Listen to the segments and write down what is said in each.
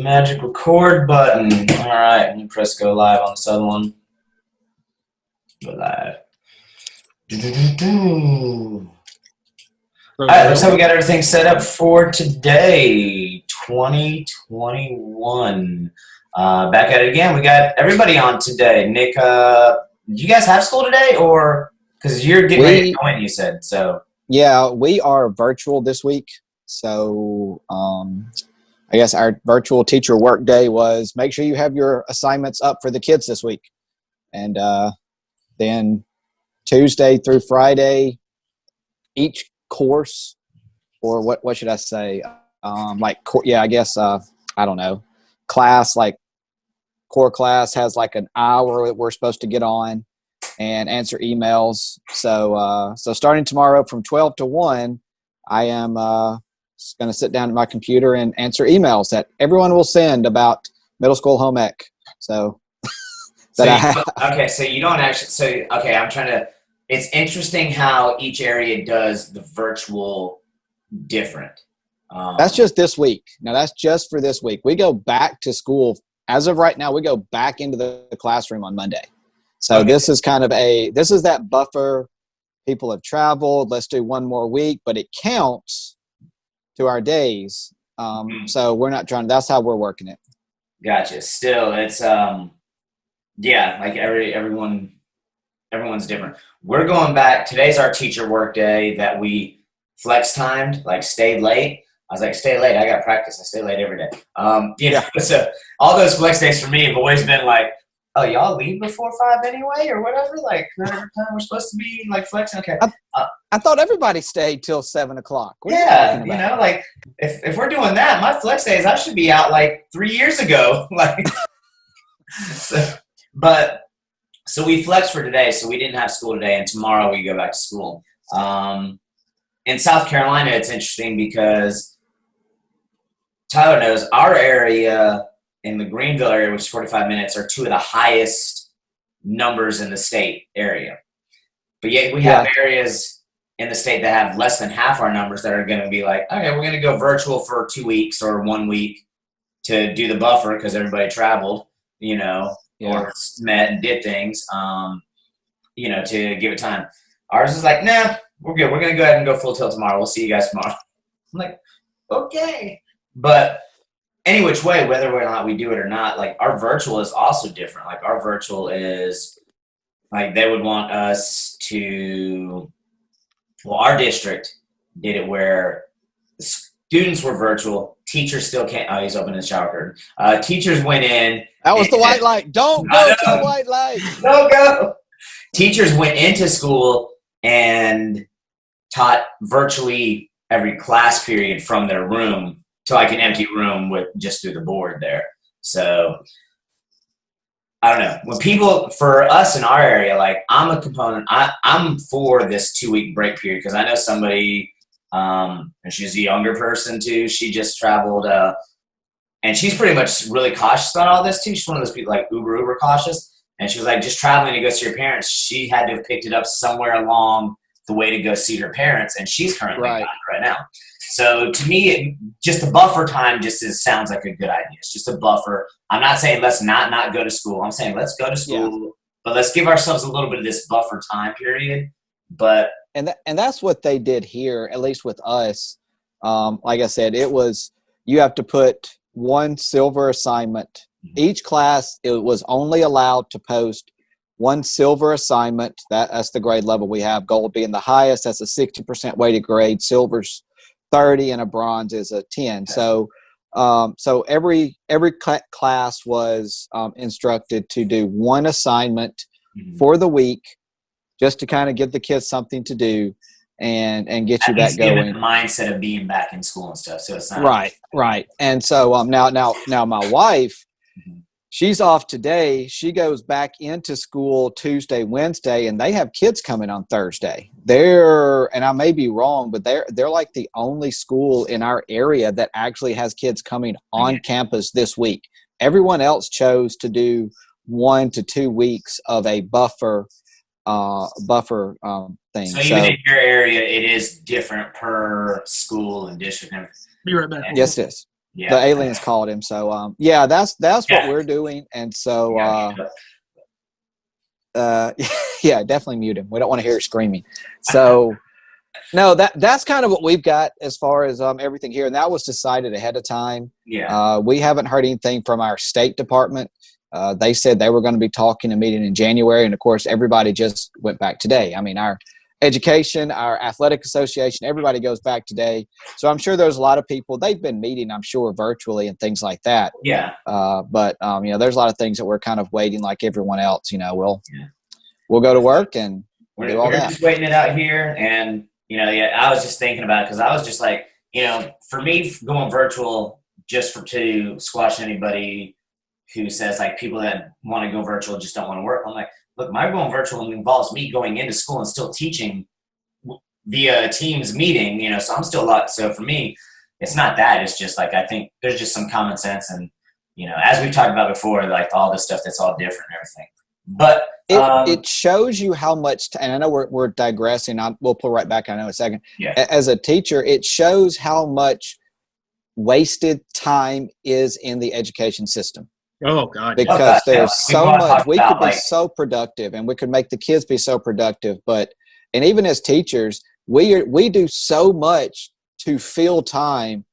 the magic record button. All right, let me press go live on this other one. Go live. All right, looks like we got everything set up for today, 2021. Back at it again. We got everybody on today. Nick, do you guys have school today, or because you're getting ready to go in? You said so. Yeah, we are virtual this week. So I guess our virtual teacher work day was make sure you have your assignments up for the kids this week. And then Tuesday through Friday, each course, or what should I say? I guess, I don't know, class, like core class has like an hour that we're supposed to get on and answer emails. So starting tomorrow from 12 to 1, I am going to sit down at my computer and answer emails that everyone will send about middle school home ec. So okay, so you don't actually. I'm trying to. It's interesting how each area does the virtual different. That's just this week. Now that's just for this week. We go back to school as of right now. We go back into the classroom on Monday. So okay. This is that buffer. People have traveled. Let's do one more week, but it counts to our days. So we're not trying. That's how we're working it. Gotcha. Still, it's like everyone's different. We're going back. Today's our teacher work day that we flex timed, like stayed late. I was like, stay late. I got practice. I stay late every day. So all those flex days for me have always been like, oh, y'all leave before 5 anyway, or whatever. Like whatever time we're supposed to be like flexing. Okay. I thought everybody stayed till 7 o'clock. Yeah, like if we're doing that, my flex days, I should be out like 3 years ago. Like, so we flexed for today, so we didn't have school today, and tomorrow we go back to school. In South Carolina, it's interesting because Tyler knows our area in the Greenville area, which is 45 minutes, are two of the highest numbers in the state area. But yet we have areas in the state that have less than half our numbers that are going to be like, okay, we're going to go virtual for 2 weeks or 1 week to do the buffer because everybody traveled, or met and did things, to give it time. Ours is like, nah, we're good. We're going to go ahead and go full tilt tomorrow. We'll see you guys tomorrow. I'm like, okay. But any which way, whether or not we do it or not, like our virtual is also different. Like our virtual is like they would want us to, our district did it where students were virtual. Teachers still can't. Oh, he's opening the shower curtain. Teachers went in. That was the white light. Don't go to the white light. Don't go. Teachers went into school and taught virtually every class period from their room to like an empty room with just through the board there. So I don't know. When people, for us in our area, like I'm a component, I'm for this 2 week break period because I know somebody, and she's a younger person too. She just traveled, and she's pretty much really cautious about all this too. She's one of those people like uber cautious. And she was like, just traveling to go see her parents. She had to have picked it up somewhere along the way to go see her parents, and she's currently right now. So to me, just a buffer time sounds like a good idea. It's just a buffer. I'm not saying let's not go to school. I'm saying let's go to school, but let's give ourselves a little bit of this buffer time period. But and that's what they did here, at least with us. Like I said, it was you have to put one silver assignment. Each class, it was only allowed to post one silver assignment. That's the grade level we have. Gold being the highest. That's a 60% weighted grade. Silver's 30 and a bronze is a 10. So every class was instructed to do one assignment for the week, just to kind of give the kids something to do and get you back going. The mindset of being back in school and stuff. So it's not right. And so now my wife, she's off today. She goes back into school Tuesday, Wednesday, and they have kids coming on Thursday. And I may be wrong, but they're like the only school in our area that actually has kids coming on campus this week. Everyone else chose to do 1 to 2 weeks of a buffer thing. So even in your area, it is different per school and district. Be right back. Yes, it is. Yeah. The aliens called him. So yeah, that's what Yeah. we're doing. And so Yeah. yeah, definitely mute him. We don't want to hear it screaming. So no, that's kind of what we've got as far as everything here, and that was decided ahead of time. Yeah. We haven't heard anything from our state department. They said they were going to be talking a meeting in January, and of course, everybody just went back today. I mean, our education, our athletic association, everybody goes back today. So I'm sure there's a lot of people. They've been meeting, I'm sure, virtually and things like that. Yeah. But you know, there's a lot of things that we're kind of waiting, like everyone else. You know, we'll go to work and we'll do all we're that. just waiting it out here, and I was just thinking about it because I was just like, for me going virtual just to squash anybody who says like people that want to go virtual just don't want to work. I'm like, look, my going virtual involves me going into school and still teaching via Teams meeting, so I'm still a lot. So for me, it's not that. It's just like I think there's just some common sense, and as we've talked about before, like all this stuff that's all different and everything. But it shows you how much, and I know we're digressing. We'll pull right back. I know in a second. Yeah. As a teacher, it shows how much wasted time is in the education system. Oh God! Because there's so much we could be like, so productive, and we could make the kids be so productive. And even as teachers, we do so much to fill time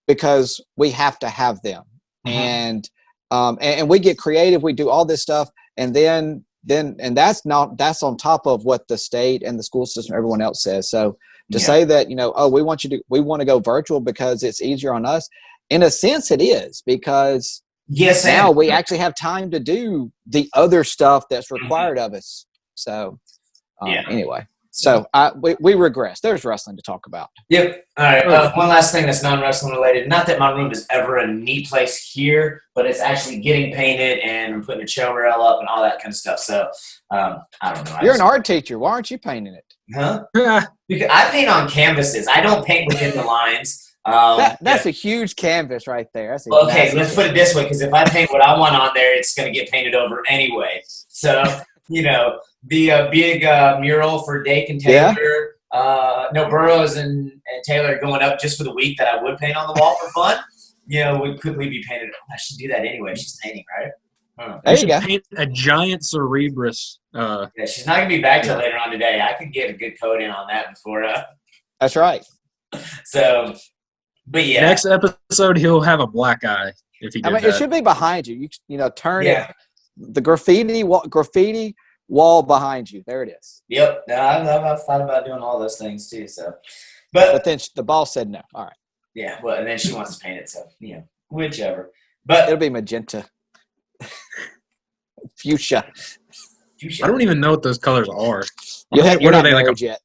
because we have to have them, and we get creative. We do all this stuff, and then that's on top of what the state and the school system, everyone else says. So to say that we want to go virtual because it's easier on us, in a sense, it is, because yes, now we actually have time to do the other stuff that's required of us. So anyway, so we regress. There's wrestling to talk about. Yep. All right. One last thing that's non-wrestling related. Not that my room is ever a neat place here, but it's actually getting painted and I'm putting a chair rail up and all that kind of stuff. So I don't know. You're an art teacher. Why aren't you painting it? Huh? Because I paint on canvases. I don't paint within the lines. That's a huge canvas right there. Okay, let's put it this way, because if I paint what I want on there, it's going to get painted over anyway. So, the big mural for Dake and Taylor, no, Burroughs and Taylor going up just for the week that I would paint on the wall for fun, would quickly be painted. I should do that anyway. She's painting, right? There you go. Paint a giant Cerebrus. Yeah, she's not going to be back till later on today. I could get a good coat in on that before. That's right. So... But yeah, next episode he'll have a black eye if he. It should be behind you. Turn it. The graffiti wall behind you. There it is. Yep. No, I've thought about doing all those things too. So, but then the boss said no. All right. Yeah. Well, and then she wants to paint it. So whichever. But it'll be magenta, fuchsia. I don't even know what those colors are. You're not married yet.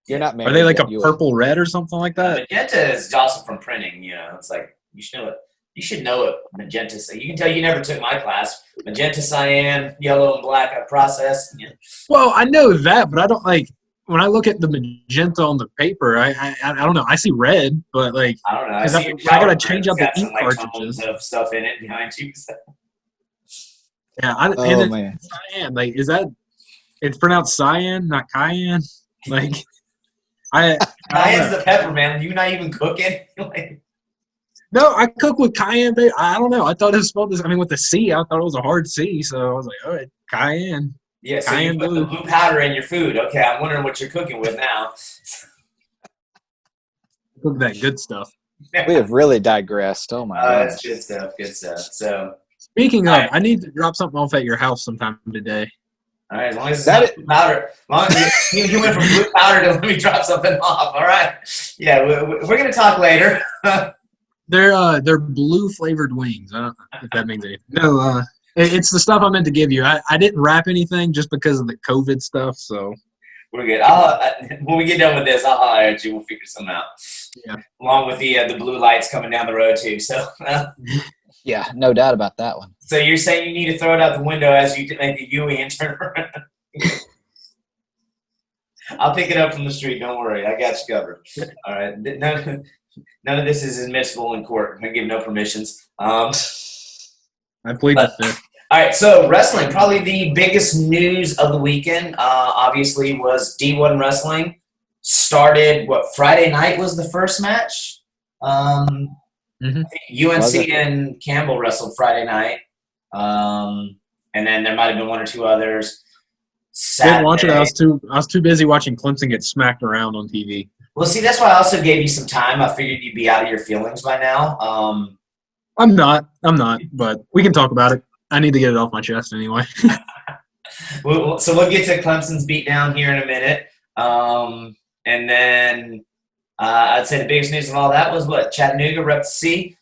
You're not married. Are they like yet, a purple red or something like that? Magenta is also from printing. It's like you should know it. You should know what magenta is. You can tell you never took my class. Magenta, cyan, yellow, and black process. Yeah. Well, I know that, but I don't like when I look at the magenta on the paper. I don't know. I see red, but like I don't know. I gotta change out the ink cartridges. Of stuff in it behind you. So. Yeah. Man. Cyan, like, is that? It's pronounced cyan, not cayenne. Like. Cayenne's the pepper, man. You not even cooking? No, I cook with cayenne. I don't know. I thought it was spelled this. I mean, with the C, I thought it was a hard C. So I was like, all right, cayenne. Yeah, so cayenne you put blue. the blue powder in your food. Okay, I'm wondering what you're cooking with now. Cook that good stuff. We have really digressed. Oh my god, that's good stuff. Good stuff. So, speaking of, I need to drop something off at your house sometime today. All right, as long as it's not blue powder. As long as you went from blue powder to let me drop something off. All right. Yeah, we're going to talk later. They're blue flavored wings. I don't know if that means anything. No, it's the stuff I meant to give you. I didn't wrap anything just because of the COVID stuff. So we're good. When we get done with this, I'll holler at you. We'll figure something out. Yeah. Along with the blue lights coming down the road too. So. Yeah, no doubt about that one. So you're saying you need to throw it out the window as you make the Yui and turn around? I'll pick it up from the street. Don't worry. I got you covered. All right. None of this is admissible in court. I give no permissions. I plead the fifth. All right. So wrestling, probably the biggest news of the weekend, obviously, was D1 Wrestling. Started, Friday night was the first match? Hmm. UNC Was it? and Campbell wrestled Friday night, and then there might have been one or two others. Didn't watch it. Saturday. I was too busy watching Clemson get smacked around on TV. Well, see, that's why I also gave you some time. I figured you'd be out of your feelings by now. I'm not, but we can talk about it. I need to get it off my chest anyway. So we'll get to Clemson's beatdown here in a minute. And then I'd say the biggest news of all that was what? Chattanooga rep the C.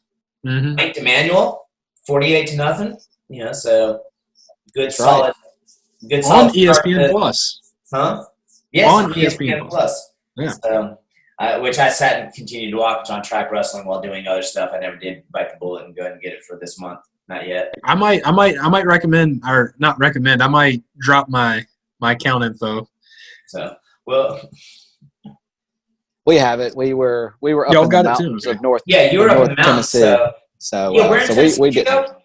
Hmm. Mike Emmanuel, 48-0. So good, That's solid, right. good, On solid. ESPN Plus. Huh? Yes, On on ESPN ESPN Plus. Yeah. So, which I sat and continued to watch on Track Wrestling while doing other stuff. I never did bite the bullet and go ahead and get it for this month. Not yet. I might recommend, or not recommend. I might drop my account info. So, well, We have it. We were up Y'all in the got it too, mountains okay. of North. yeah, you were up in North the mountains. Tennessee. So, So, yeah, where in so Tennessee we did you didn't. go?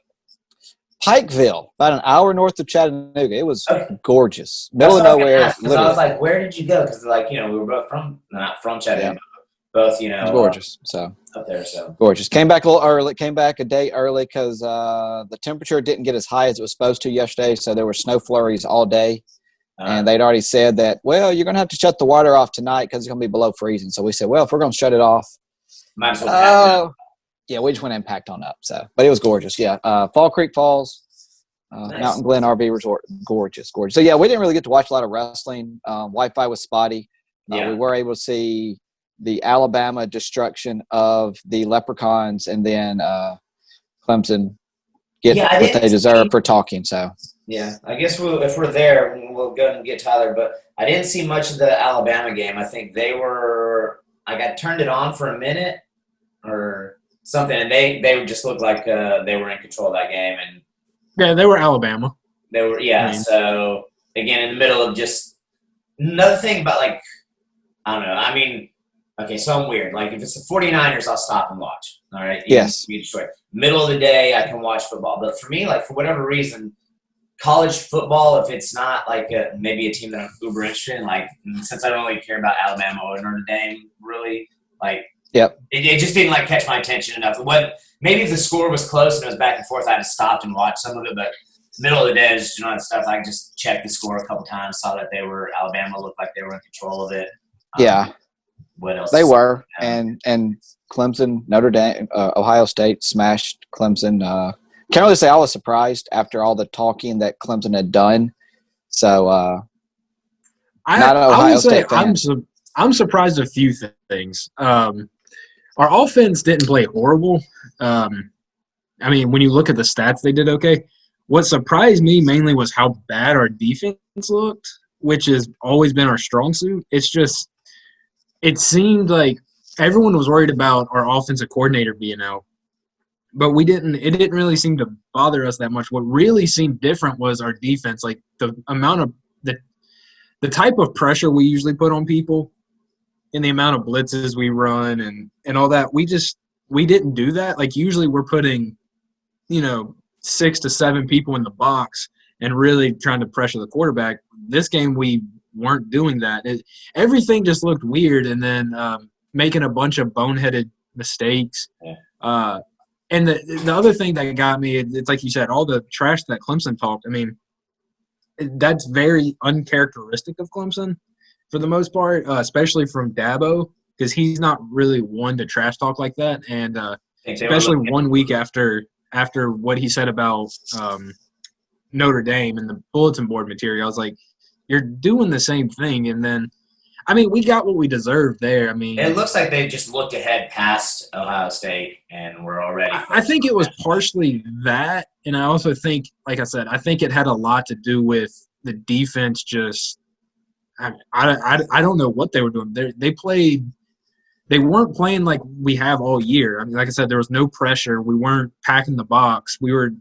Pikeville, about an hour north of Chattanooga. It was Okay. gorgeous. That's Middle of what I was gonna nowhere. ask, 'cause I Literally. was like, where did you go? Because we were both not from Chattanooga, both It was gorgeous. So up there. So gorgeous. Came back a little early. Came back a day early because the temperature didn't get as high as it was supposed to yesterday. So there were snow flurries all day, and they'd already said that, well, you're going to have to shut the water off tonight because it's going to be below freezing. So we said, well, if we're going to shut it off, might as well pack it up. yeah, we just went and packed on up. So, but it was gorgeous. Yeah, Fall Creek Falls. Nice. Mountain Glen RV Resort, gorgeous. So yeah, we didn't really get to watch a lot of wrestling. Wi-Fi was spotty. Yeah. We were able to see the Alabama destruction of the Leprechauns, and then Clemson get Yeah, I what they didn't deserve see- for talking. So Yeah, I guess if we're there, we'll go and get Tyler. But I didn't see much of the Alabama game. I think I got turned it on for a minute or something, and they just looked like they were in control of that game, and Yeah, they were Alabama. they were yeah. I mean- So again, in the middle of just another thing about I don't know. I mean, okay, so I'm weird. Like if it's the 49ers, I'll stop and watch. All right. Yes. Middle of the day, I can watch football. But for me, for whatever reason, college football, if it's not maybe a team that I'm uber interested in, since I don't really care about Alabama or Notre Dame, really, Yep. it just didn't catch my attention enough. Maybe if the score was close and it was back and forth, I'd have stopped and watched some of it. But middle of the day, just stuff. I just checked the score a couple times, saw that Alabama looked like they were in control of it. Yeah. What else? They were, and Clemson, Notre Dame, Ohio State smashed Clemson. Can't really say I was surprised after all the talking that Clemson had done. So not an I Ohio would say State fan. I'm surprised at a few things. Our offense didn't play horrible. I mean, when you look at the stats, they did okay. What surprised me mainly was how bad our defense looked, which has always been our strong suit. It seemed like everyone was worried about our offensive coordinator being out, but it didn't really seem to bother us that much. What really seemed different was our defense, like the amount of the type of pressure we usually put on people and the amount of blitzes we run and all that. We didn't do that. Usually we're putting, 6 to 7 people in the box and really trying to pressure the quarterback. This game we weren't doing that. Everything just looked weird, and then making a bunch of boneheaded mistakes. Yeah. And the other thing that got me, it's like you said, all the trash that Clemson talked. I mean, that's very uncharacteristic of Clemson for the most part, especially from Dabo, because he's not really one to trash talk like that. And especially 1 week after what he said about Notre Dame and the bulletin board material, I was like, you're doing the same thing. And then, I mean, we got what we deserved there. I mean, it looks like they just looked ahead past Ohio State and were already. I think it was partially that, and I also think, like I said, I think it had a lot to do with the defense. Just, I don't know what they were doing. They weren't playing like we have all year. I mean, like I said, there was no pressure. We weren't packing the box. We were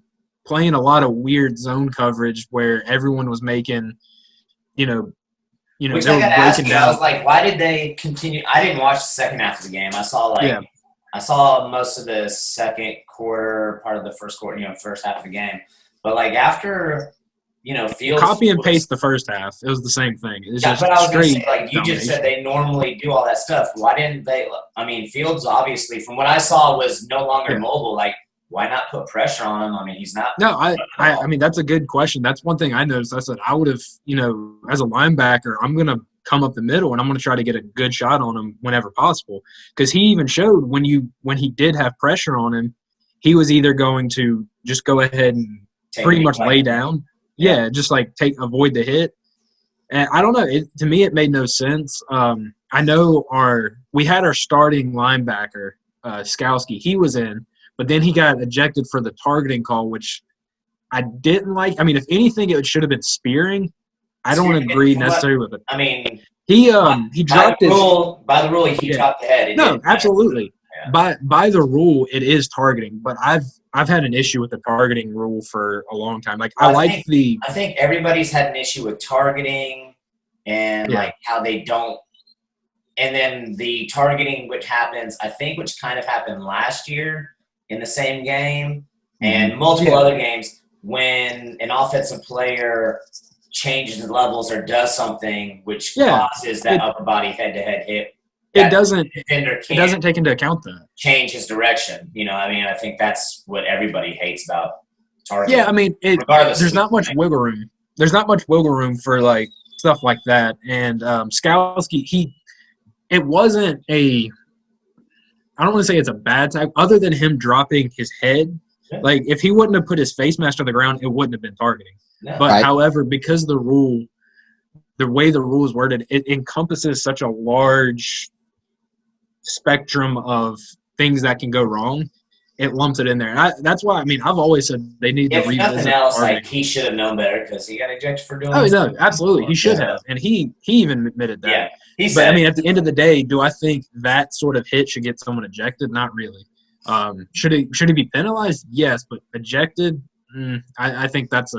playing a lot of weird zone coverage where everyone was making, Which they I were got to ask you, breaking I was down. like, why did they continue? I didn't watch the second half of the game. I saw I saw most of the second quarter, part of the first quarter, first half of the game. But after, Fields Copy and was- paste the first half. It was the same thing. It's Yeah, just but I was going to straight say, like you just said, domination. they normally do all that stuff. Why didn't they? I mean, Fields obviously, from what I saw, was no longer Yeah. mobile. Like, why not put pressure on him? I mean, he's not. No, I mean that's a good question. That's one thing I noticed. I said I would have, as a linebacker, I'm gonna come up the middle and I'm gonna try to get a good shot on him whenever possible. Because he even showed when he did have pressure on him, he was either going to just go ahead and Take pretty any much play. lay down. Yeah. Yeah, just like avoid the hit. And I don't know. To me, it made no sense. I know we had our starting linebacker, Skowski. He was in, but then he got ejected for the targeting call, which I didn't like. I mean, if anything, it should have been spearing. I don't Spearing, agree from what- necessarily with it. I mean, He by dropped the his rule, he Yeah. dropped the head. It no, didn't matter. absolutely. Yeah. By the rule, it is targeting, but I've had an issue with the targeting rule for a long time. Like I like the I think everybody's had an issue with targeting and Yeah. like how they don't. And then the targeting, which kind of happened last year in the same game and multiple Yeah. other games, when an offensive player changes the levels or does something which Yeah. causes that upper body head-to-head hit. it that doesn't defender it can't doesn't take into account that. change his direction. I mean, I think that's what everybody hates about targeting. Yeah, I mean, regardless, there's not much wiggle room. There's not much wiggle room for like stuff like that. And Skowski, it wasn't I don't want to say it's a bad tackle, other than him dropping his head. Yeah. Like if he wouldn't have put his face mask to the ground, it wouldn't have been targeting. No. But Right. however, because the way the rule is worded, it encompasses such a large spectrum of things that can go wrong. It lumps it in there. And that's why, I mean, I've always said they need to If revisit nothing else, targeting. like he should have known better because he got ejected for doing. Oh this. no, absolutely, he should Yeah. have, and he even admitted that. Yeah, he But said. I mean, at the end of the day, do I think that sort of hit should get someone ejected? Not really. Should he be penalized? Yes, but ejected? I think that's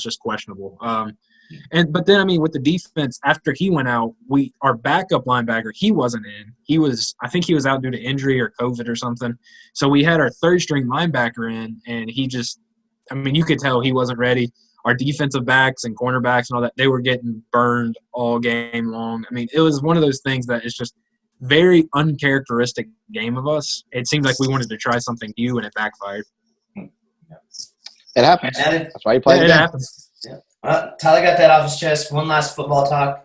just questionable. But then I mean, with the defense, after he went out, our backup linebacker, he wasn't in. I think he was out due to injury or COVID or something. So we had our third string linebacker in, and you could tell he wasn't ready. Our defensive backs and cornerbacks and all that, they were getting burned all game long. I mean, it was one of those things that is just very uncharacteristic game of us. It seemed like we wanted to try something new, and it backfired. It happens. And That's why you play Yeah, the it game. happens. Tyler got that off his chest. One last football talk,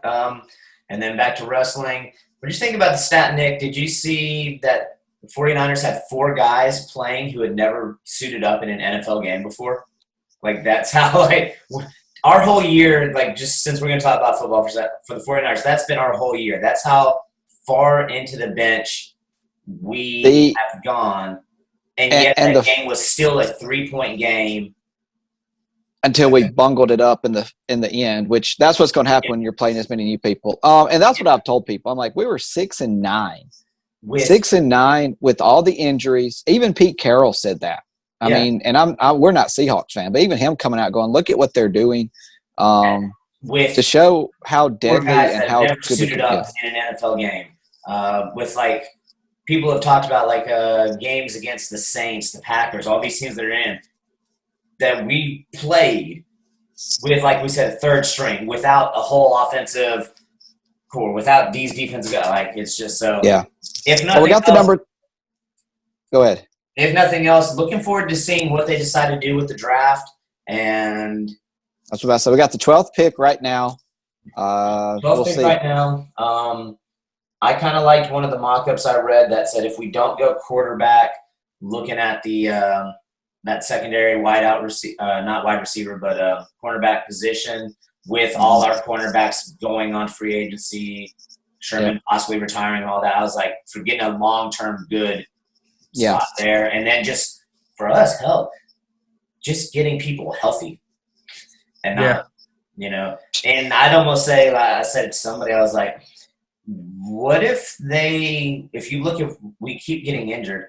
and then back to wrestling. What did you think about the stat, Nick? Did you see that the 49ers had 4 guys playing who had never suited up in an NFL game before? Like, that's how, like, our whole year, like, just since we're going to talk about football for the 49ers, that's been our whole year. That's how far into the bench we have gone. And yet that game was still a 3-point game. Until we bungled it up in the end, which that's what's going to happen when you're playing as many new people. And that's what I've told people. I'm like, we were 6-9, 6-9 with all the injuries. Even Pete Carroll said that. I mean, and we're not Seahawks fan, but even him coming out going, look at what they're doing, to show how deadly and how never good suited up in an NFL game. With like people have talked about like games against the Saints, the Packers, all these teams that are in. That we played with, like we said, third string, without a whole offensive core, without these defensive guys. Like, it's just so. Yeah. If nothing we got the number. Go ahead. If nothing else, looking forward to seeing what they decide to do with the draft. And that's what I said. We got the 12th pick right now. 12th we'll pick see. right now. I kind of liked one of the mock-ups I read that said if we don't go quarterback, looking at the that secondary not wide receiver, but cornerback position with all our cornerbacks going on free agency, Sherman possibly retiring and all that. I was like, for getting a long-term good spot there. And then just for us, just getting people healthy and not, and I'd almost say, like I said to somebody, I was like, what if you look at, we keep getting injured,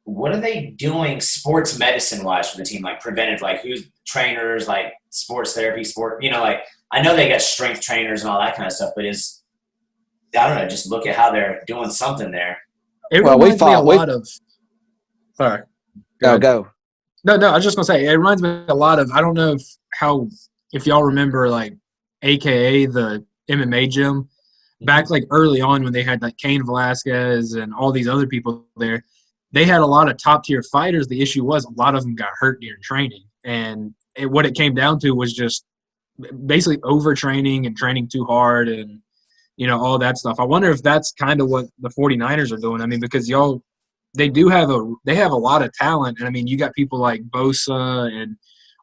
what are they doing sports medicine wise for the team? Like preventive, like who's trainers, like sports therapy, like I know they got strength trainers and all that kind of stuff, but I don't know, just look at how they're doing something there. It reminds me a lot of. Sorry. Go. No, I was just gonna say it reminds me a lot of. I don't know how if y'all remember, like, AKA the MMA gym, back like early on when they had like Cain Velasquez and all these other people there, they had a lot of top tier fighters. The issue was a lot of them got hurt during training. And what it came down to was just basically overtraining and training too hard and, all that stuff. I wonder if that's kind of what the 49ers are doing. I mean, because they have a lot of talent. And I mean, you got people like Bosa and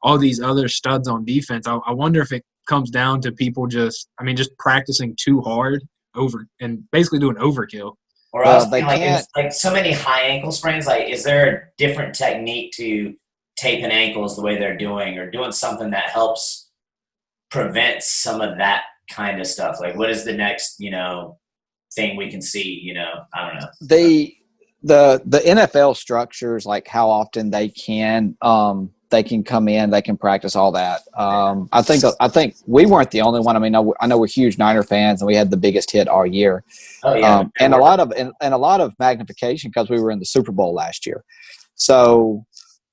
all these other studs on defense. I wonder if it comes down to people just practicing too hard and basically doing overkill. Or Well, else, they can't. it's like so many high ankle sprains. Like, is there a different technique to taping ankles the way they're doing, or doing something that helps prevent some of that kind of stuff? Like, what is the next, thing we can see? I don't know. The NFL structures, like how often they can come in, they can practice all that. I think we weren't the only one. I mean, I know we're huge Niner fans, and we had the biggest hit all year. Oh yeah, and a lot of magnification because we were in the Super Bowl last year. So,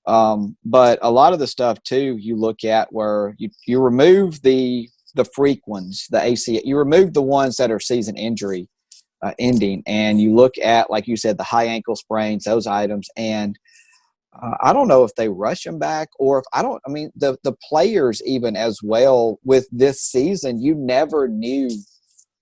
but a lot of the stuff too, you look at where you remove the freak ones, the AC, you remove the ones that are season injury ending, and you look at, like you said, the high ankle sprains, those items, and I don't know if they rush them back or the players even as well with this season, you never knew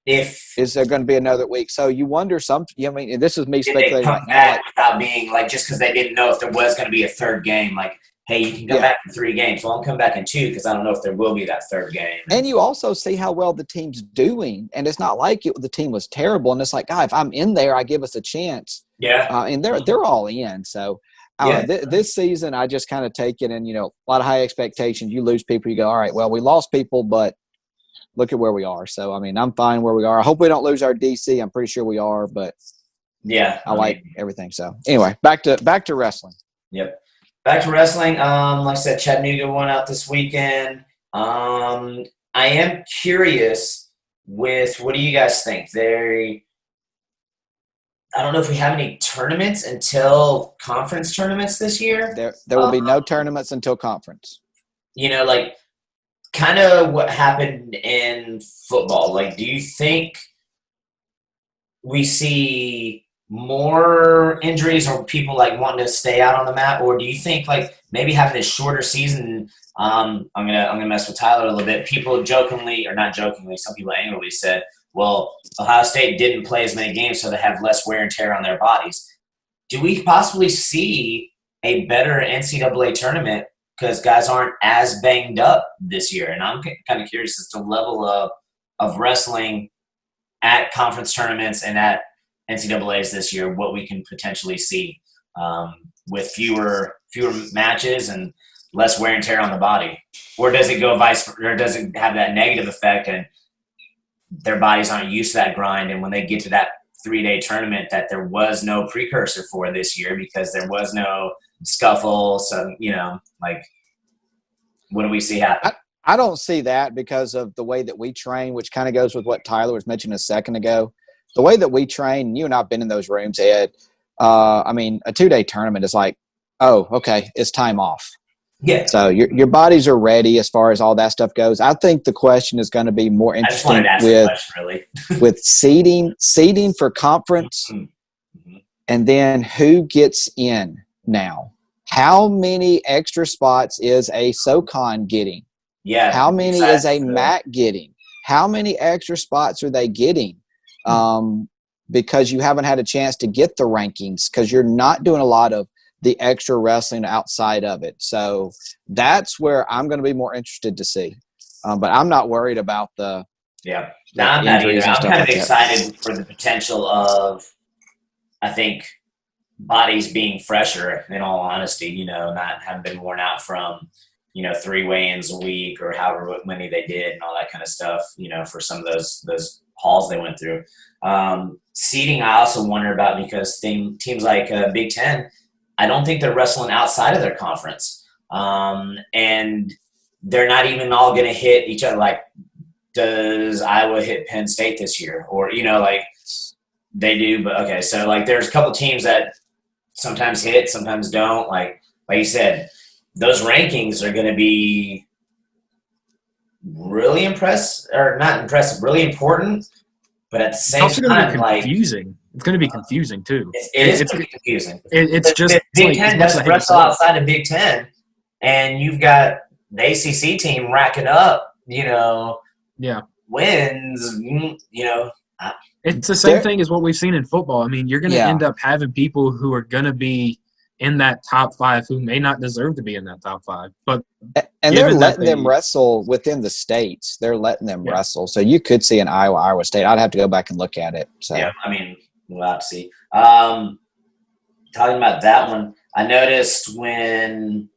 is there going to be another week. So you wonder and this is me speculating come right now. back without being like, just because they didn't know if there was going to be a third game, like, hey, you can come back in 3 games. Well, I'll come back in 2 because I don't know if there will be that third game. And you also see how well the team's doing. And it's not like the team was terrible. And it's like, God, if I'm in there, I give us a chance. Yeah. And they're all in. So this season, I just kind of take it, and, a lot of high expectations. You lose people, you go, all right, well, we lost people, but look at where we are. So, I mean, I'm fine where we are. I hope we don't lose our DC. I'm pretty sure we are, but yeah, I like everything. So anyway, back to wrestling. Yep. Back to wrestling. Like I said, Chattanooga won out this weekend. I am curious with, what do you guys think? I don't know if we have any tournaments until conference tournaments this year. There will be no tournaments until conference. Like kind of what happened in football. Like, do you think we see more injuries or people like wanting to stay out on the mat, or do you think like maybe having this shorter season? I'm gonna mess with Tyler a little bit. People jokingly, or not jokingly, some people angrily said, well, Ohio State didn't play as many games, so they have less wear and tear on their bodies. Do we possibly see a better NCAA tournament because guys aren't as banged up this year? And I'm kind of curious as to the level of wrestling at conference tournaments and at NCAAs this year, what we can potentially see with fewer matches and less wear and tear on the body. Or does it go or does it have that negative effect and their bodies aren't used to that grind, and when they get to that 3-day tournament that there was no precursor for this year because there was no scuffle, so like, what do we see happen? I don't see that because of the way that we train, which kind of goes with what Tyler was mentioning a second ago. The way that we train, you and I have been in those rooms, Ed. A 2-day tournament is like, oh, okay, it's time off. Yeah. So your bodies are ready as far as all that stuff goes. I think the question is going to be more interesting with seeding for conference, mm-hmm. and then who gets in now. How many extra spots is a SoCon getting? Yeah. How many is a MAC getting? How many extra spots are they getting? Because you haven't had a chance to get the rankings because you're not doing a lot of the extra wrestling outside of it. So that's where I'm going to be more interested to see. But I'm not worried about the yeah. No, I'm not either. I'm kind of excited for the potential of, I think, bodies being fresher, in all honesty, not having been worn out from, 3 weigh-ins a week or however many they did and all that kind of stuff, for some of those hauls they went through. Seeding, I also wonder about because teams like Big Ten, I don't think they're wrestling outside of their conference. And they're not even all going to hit each other. Like, does Iowa hit Penn State this year? Or, like they do, but okay. So like there's a couple teams that sometimes hit, sometimes don't. Like you said, those rankings are going to be really not impressive, really important. But at the It's same also going to be time, like confusing. It's going to be confusing too. it is It's pretty confusing. it's just Big like as Ten much as I doesn't hate to wrestle say it. outside of Big Ten, and you've got the ACC team racking up, Yeah. wins. It's the same There- thing as what we've seen in football. I mean, you're going to Yeah. end up having people who are going to be in that top 5 who may not deserve to be in that top 5. But And they're given that letting them they- wrestle within the states. They're letting them Yeah. wrestle. So you could see an Iowa State. I'd have to go back and look at it. So Yeah, I mean, we'll have to see. Talking about that one, I noticed when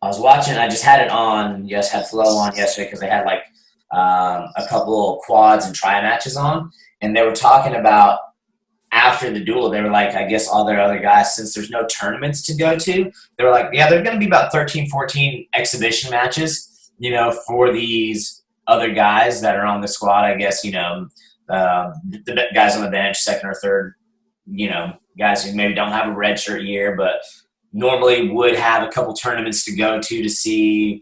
I was watching, I just had it on. Yes, had Flow on yesterday because they had like a couple of quads and try matches on, and they were talking about after the duel. They were like, I guess all their other guys, since there's no tournaments to go to, they were like, yeah, there are going to be about 13, 14 exhibition matches, for these other guys that are on the squad. I guess the guys on the bench, second or third, guys who maybe don't have a redshirt year, but normally would have a couple tournaments to go to see,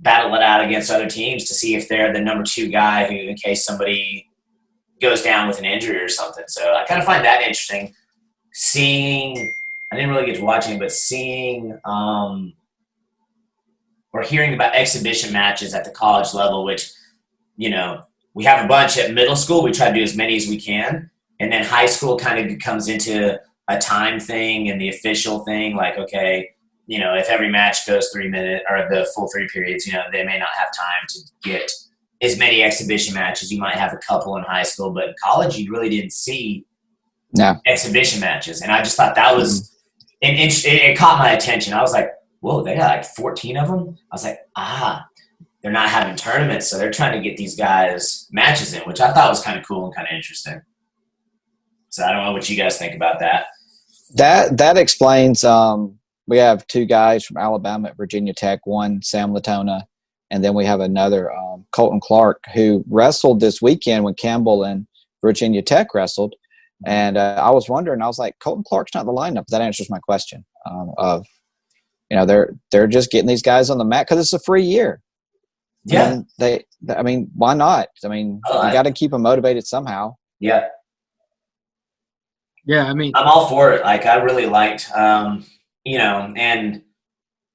battle it out against other teams to see if they're the number 2 guy who, in case somebody goes down with an injury or something. So I kind of find that interesting. I didn't really get to watching, but seeing or hearing about exhibition matches at the college level, which, we have a bunch at middle school. We try to do as many as we can. And then high school kind of comes into a time thing and the official thing. Like, okay, if every match goes 3 minutes or the full 3 periods, they may not have time to get as many exhibition matches. You might have a couple in high school, but in college, you really didn't see exhibition matches. And I just thought that was it caught my attention. I was like, whoa, they got like 14 of them. I was like, they're not having tournaments, so they're trying to get these guys matches in, which I thought was kind of cool and kind of interesting. So I don't know what you guys think about that. that explains. We have 2 guys from Alabama at Virginia Tech. One, Sam Latona, and then we have another, Colton Clark, who wrestled this weekend when Campbell and Virginia Tech wrestled. And I was wondering, I was like, Colton Clark's not in the lineup. That answers my question. They're just getting these guys on the mat because it's a free year. Yeah. Why not? You got to keep them motivated somehow. Yeah. Yeah, I mean, I'm all for it. Like, I really liked, and,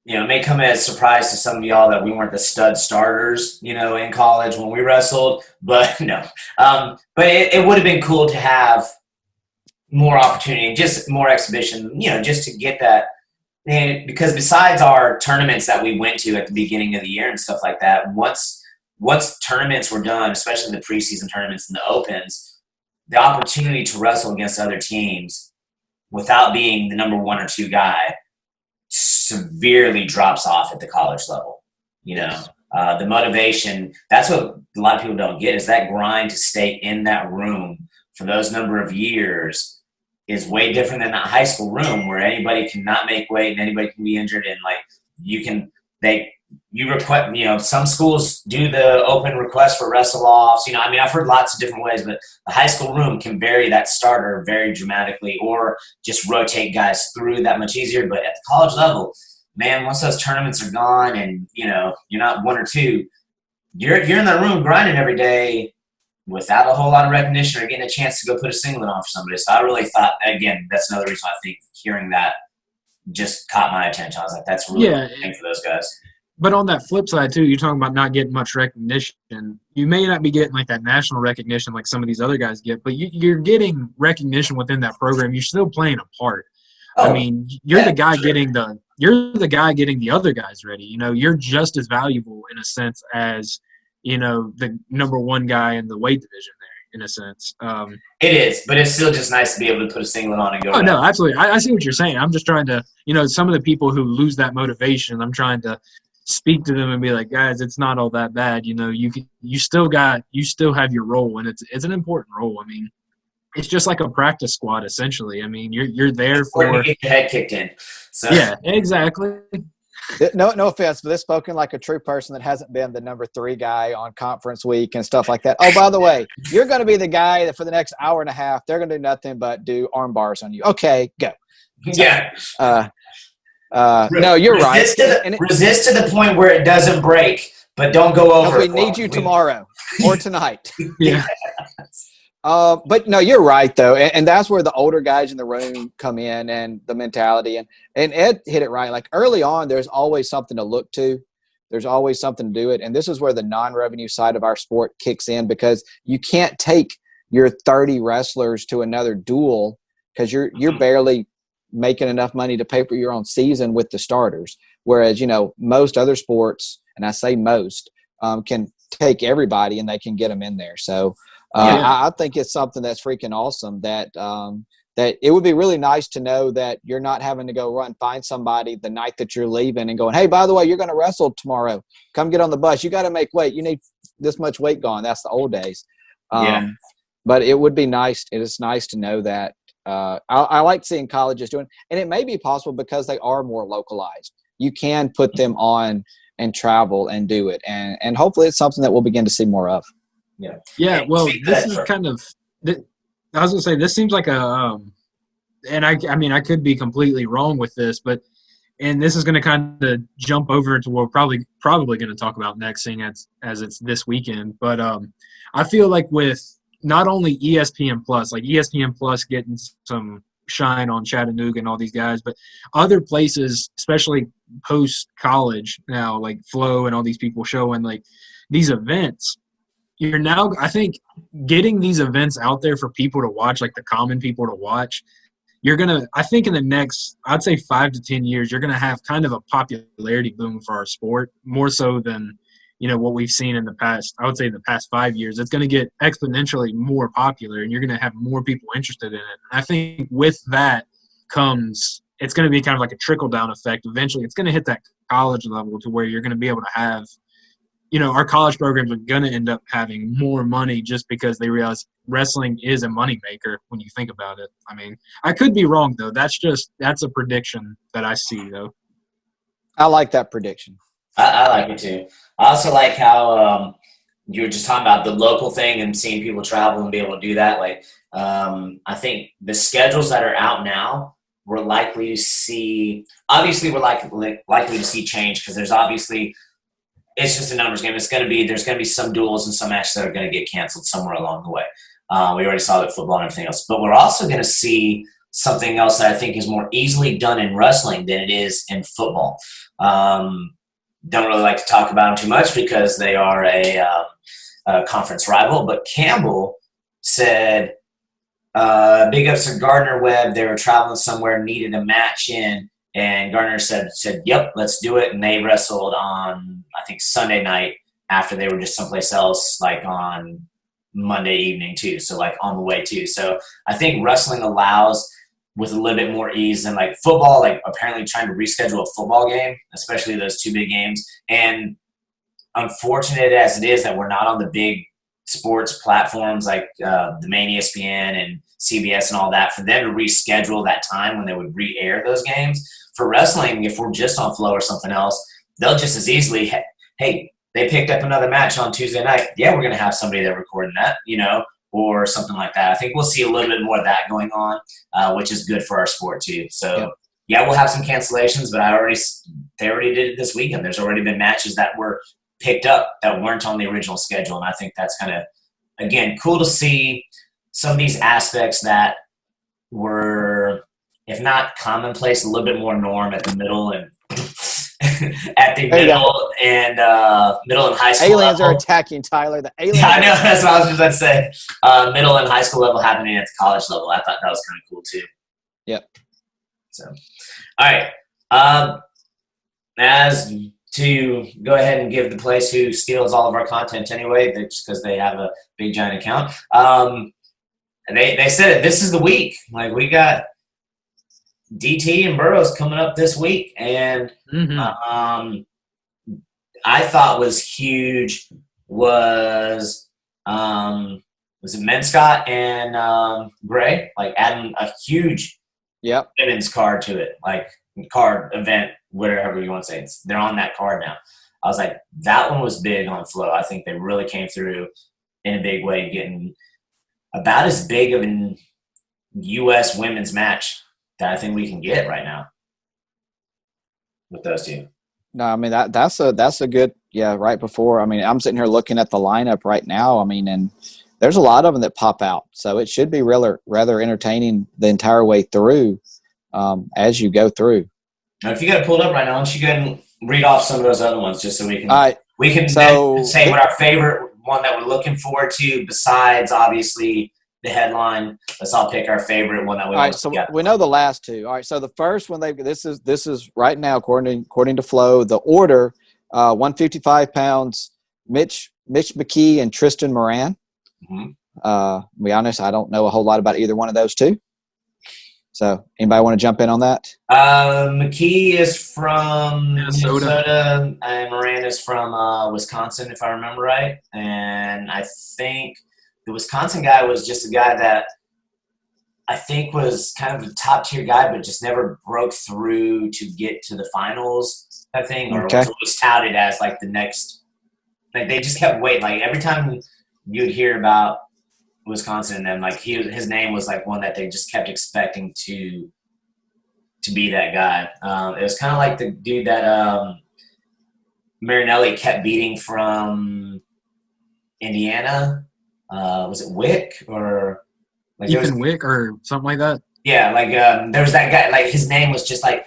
it may come as a surprise to some of y'all that we weren't the stud starters, in college when we wrestled, but no. But it would have been cool to have more opportunity, just more exhibition, just to get that. And because besides our tournaments that we went to at the beginning of the year and stuff like that, once tournaments were done, especially the preseason tournaments and the opens, the opportunity to wrestle against other teams without being the number 1 or 2 guy severely drops off at the college level. The motivation, that's what a lot of people don't get, is that grind to stay in that room for those number of years is way different than that high school room where anybody can not make weight and anybody can be injured, and like you request, some schools do the open request for wrestle offs. I've heard lots of different ways, but the high school room can vary that starter very dramatically or just rotate guys through that much easier. But at the college level, man, once those tournaments are gone and, you're not 1 or 2, you're in that room grinding every day without a whole lot of recognition or getting a chance to go put a singlet on for somebody. So I really thought, again, that's another reason I think hearing that just caught my attention. I was like, that's really good thing for those guys. But on that flip side, too, you're talking about not getting much recognition. You may not be getting like that national recognition like some of these other guys get, but you're getting recognition within that program. You're still playing a part. You're the guy getting the other guys ready. You're just as valuable in a sense as, the number 1 guy in the weight division there, in a sense. It is, but it's still just nice to be able to put a singlet on and go. Oh, no, absolutely. I see what you're saying. I'm just trying to, some of the people who lose that motivation, I'm trying to speak to them and be like, guys, it's not all that bad. You still have your role, and it's an important role. It's just like a practice squad, essentially. You're there for get your head kicked in. So. Yeah, exactly. No offense, but this spoken like a true person that hasn't been the number 3 guy on conference week and stuff like that. Oh, by the way, you're going to be the guy that for the next hour and a half, they're going to do nothing but do arm bars on you. Okay, go. Yeah. No, you're right. Resist to the point where it doesn't break. But don't go over. We need you tomorrow or tonight. Yeah. But no, you're right though, and that's where the older guys in the room come in, and the mentality, and Ed hit it right. Like early on, there's always something to look to. There's always something to do it, and this is where the non-revenue side of our sport kicks in, because you can't take your 30 wrestlers to another duel because you're barely making enough money to pay for your own season with the starters. Whereas most other sports, and I say most, can take everybody and they can get them in there. So. I think it's something that's freaking awesome that that it would be really nice to know that you're not having to go find somebody the night that you're leaving and going, hey, by the way, you're going to wrestle tomorrow. Come get on the bus. You got to make weight. You need this much weight gone. That's the old days. But it would be nice. It is nice to know that. I like seeing colleges doing, and it may be possible because they are more localized. You can put them on and travel and do it. And hopefully it's something that we'll begin to see more of. Yeah. Well, this is kind of. I was gonna say this seems like a, and I mean I could be completely wrong with this, and this is gonna kind of jump over into what we're probably gonna talk about next, seeing as it's this weekend. But I feel like with not only ESPN Plus, like ESPN Plus getting some shine on Chattanooga and all these guys, but other places, especially post college now, like Flow and all these people showing like these events. You're now, I think, getting these events out there for people to watch, like the common people to watch, you're going to, I think in the next, I'd say 5 to 10 years, you're going to have kind of a popularity boom for our sport, more so than, what we've seen in the past. I would say the past 5 years, it's going to get exponentially more popular, and you're going to have more people interested in it. And I think with that comes, it's going to be kind of like a trickle-down effect. Eventually, it's going to hit that college level to where you're going to be able to have, our college programs are going to end up having more money just because they realize wrestling is a moneymaker when you think about it. I mean, I could be wrong, though. That's a prediction that I see, though. I like that prediction. I like it, too. I also like how you were just talking about the local thing and seeing people travel and be able to do that. Like, I think the schedules that are out now, we're likely to see – obviously, we're likely to see change because there's obviously – it's just a numbers game. There's going to be some duels and some matches that are going to get canceled somewhere along the way. We already saw that football and everything else. But we're also going to see something else that I think is more easily done in wrestling than it is in football. Don't really like to talk about them too much because they are a conference rival. But Campbell said, big ups to Gardner Webb. They were traveling somewhere, needed a match in. And Gardner said, yep, let's do it. And they wrestled on, I think, Sunday night after they were just someplace else, like on Monday evening too. So like on the way too. So I think wrestling allows with a little bit more ease than like football, like apparently trying to reschedule a football game, especially those two big games. And unfortunate as it is that we're not on the big sports platforms like the main ESPN and CBS and all that, for them to reschedule that time when they would re-air those games. For wrestling, if we're just on Flow or something else, they'll just as easily, hey, they picked up another match on Tuesday night. Yeah, we're going to have somebody there recording that, or something like that. I think we'll see a little bit more of that going on, which is good for our sport too. So, yeah, we'll have some cancellations, but they already did it this weekend. There's already been matches that were picked up that weren't on the original schedule, and I think that's kind of, again, cool to see some of these aspects that were, if not commonplace, a little bit more norm at the middle and middle and high school aliens level. are attacking Tyler. The aliens. Yeah, I know. That's what I was just about to say. Middle and high school level happening at the college level. I thought that was kind of cool too. Yep. So, all right. As to go ahead and give the place who steals all of our content anyway, just because they have a big giant account. They said it. This is the week. Like we got DT and Burroughs coming up this week, and I thought was huge was it Menscott and Gray, like adding a huge women's card to it, like card event, whatever you want to say. They're on that card now. I was like, that one was big on Flow. I think they really came through in a big way, getting about as big of an U.S. women's match that I think we can get right now with those two. No, I mean that's a good right before. I mean, I'm sitting here looking at the lineup right now. I mean, and there's a lot of them that pop out, so it should be rather entertaining the entire way through as you go through. Now, if you got it pulled up right now, why don't you go ahead and read off some of those other ones just so we can All right, then say what our favorite one that we're looking forward to besides obviously the headline. Let's all pick our favorite one that we all want right. to So get. we know the last two. All right, so the first one this is right now according to Flo, the order 155 pounds. Mitch McKee and Tristan Moran. Mm-hmm. To be honest, I don't know a whole lot about either one of those two. So, anybody want to jump in on that? McKee is from Minnesota, and Moran is from Wisconsin, if I remember right. And I think the Wisconsin guy was just a guy that I think was kind of a top-tier guy, but just never broke through to get to the finals, I think, or was always touted as, like, the next – like, they just kept waiting. Like, every time you'd hear about Wisconsin and them, like, his name was, like, one that they just kept expecting to be that guy. It was kind of like the dude that Marinelli kept beating from Indiana. Was it Wick or – like Ethan Wick or something like that. Yeah, like there was that guy. Like his name was just like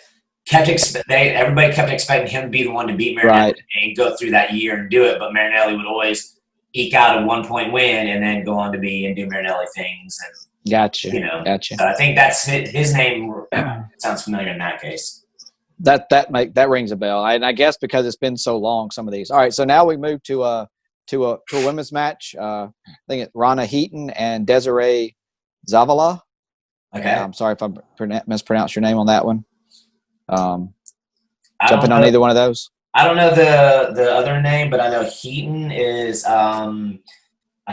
everybody kept expecting him to be the one to beat Marinelli and go through that year and do it. But Marinelli would always eke out a 1-point win and then go on to be and do Marinelli things. And Gotcha. So I think that's his name. Sounds familiar in that case. That rings a bell. And I guess because it's been so long, some of these. All right, so now we move to a women's match. I think it's Rana Heaton and Desiree Zavala. Okay. I'm sorry if I mispronounced your name on that one. Jumping on either one of those? I don't know the other name, but I know Heaton is, I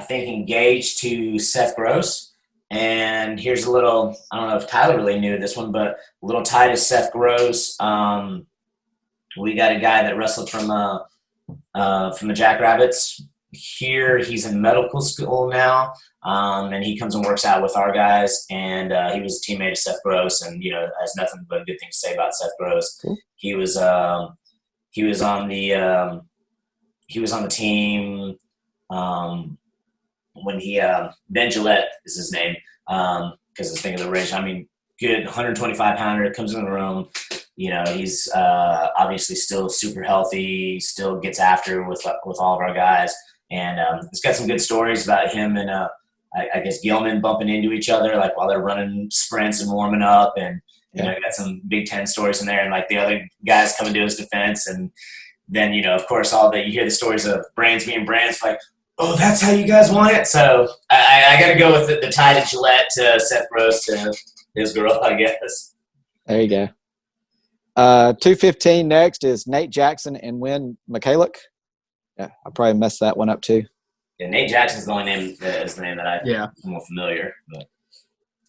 think, engaged to Seth Gross. And here's a little – I don't know if Tyler really knew this one, but a little tie to Seth Gross. We got a guy that wrestled from the Jackrabbits. Here he's in medical school now. And he comes and works out with our guys, and he was a teammate of Seth Gross, and has nothing but good things to say about Seth Gross. Cool. He was on the team when he Ben Gillette is his name because it's thinking of the rich. I mean, good 125-pounder comes in the room. He's obviously still super healthy, still gets after with all of our guys, and he's got some good stories about him and. I guess Gilman bumping into each other like while they're running sprints and warming up, and got some Big Ten stories in there, and like the other guys coming to his defense, and then of course you hear the stories of Brands being Brands, like, oh, that's how you guys want it. So I got to go with the tie to Gillette to Seth Gross to his girl, I guess. There you go. 215 next is Nate Jackson and Wynn Mikhalik. Yeah, I probably messed that one up too. Yeah, Nate Jackson's the only name is the name that I'm more familiar. But.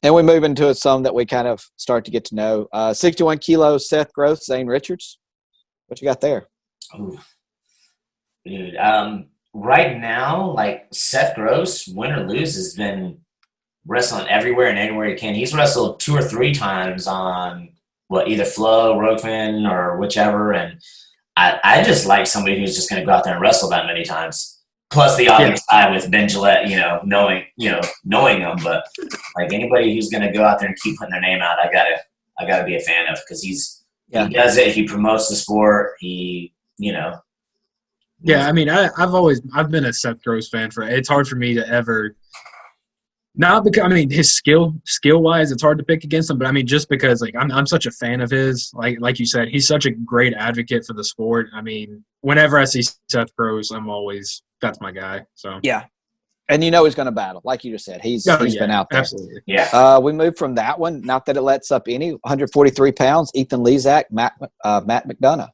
And we move into some that we kind of start to get to know. 61 kilos, Seth Gross, Zane Richards. What you got there? Ooh. Dude, right now, like Seth Gross, win or lose, has been wrestling everywhere and anywhere he can. He's wrestled 2 or 3 times on either Flo, Roquan, or whichever. And I just like somebody who's just going to go out there and wrestle that many times. Plus the obvious tie with Ben Gillette, knowing him, but like anybody who's going to go out there and keep putting their name out, I gotta be a fan of because he does it. He promotes the sport. He. Yeah, I mean, I've been a Seth Gross fan it's hard for me to ever. Not because his skill wise, it's hard to pick against him. But I mean, just because like I'm such a fan of his, like you said, he's such a great advocate for the sport. I mean, whenever I see Seth Gross, that's my guy. So yeah, and he's going to battle, like you just said. He's been out there. Absolutely. Yeah. We moved from that one. Not that it lets up any. 143 pounds. Ethan Lezak, Matt McDonough.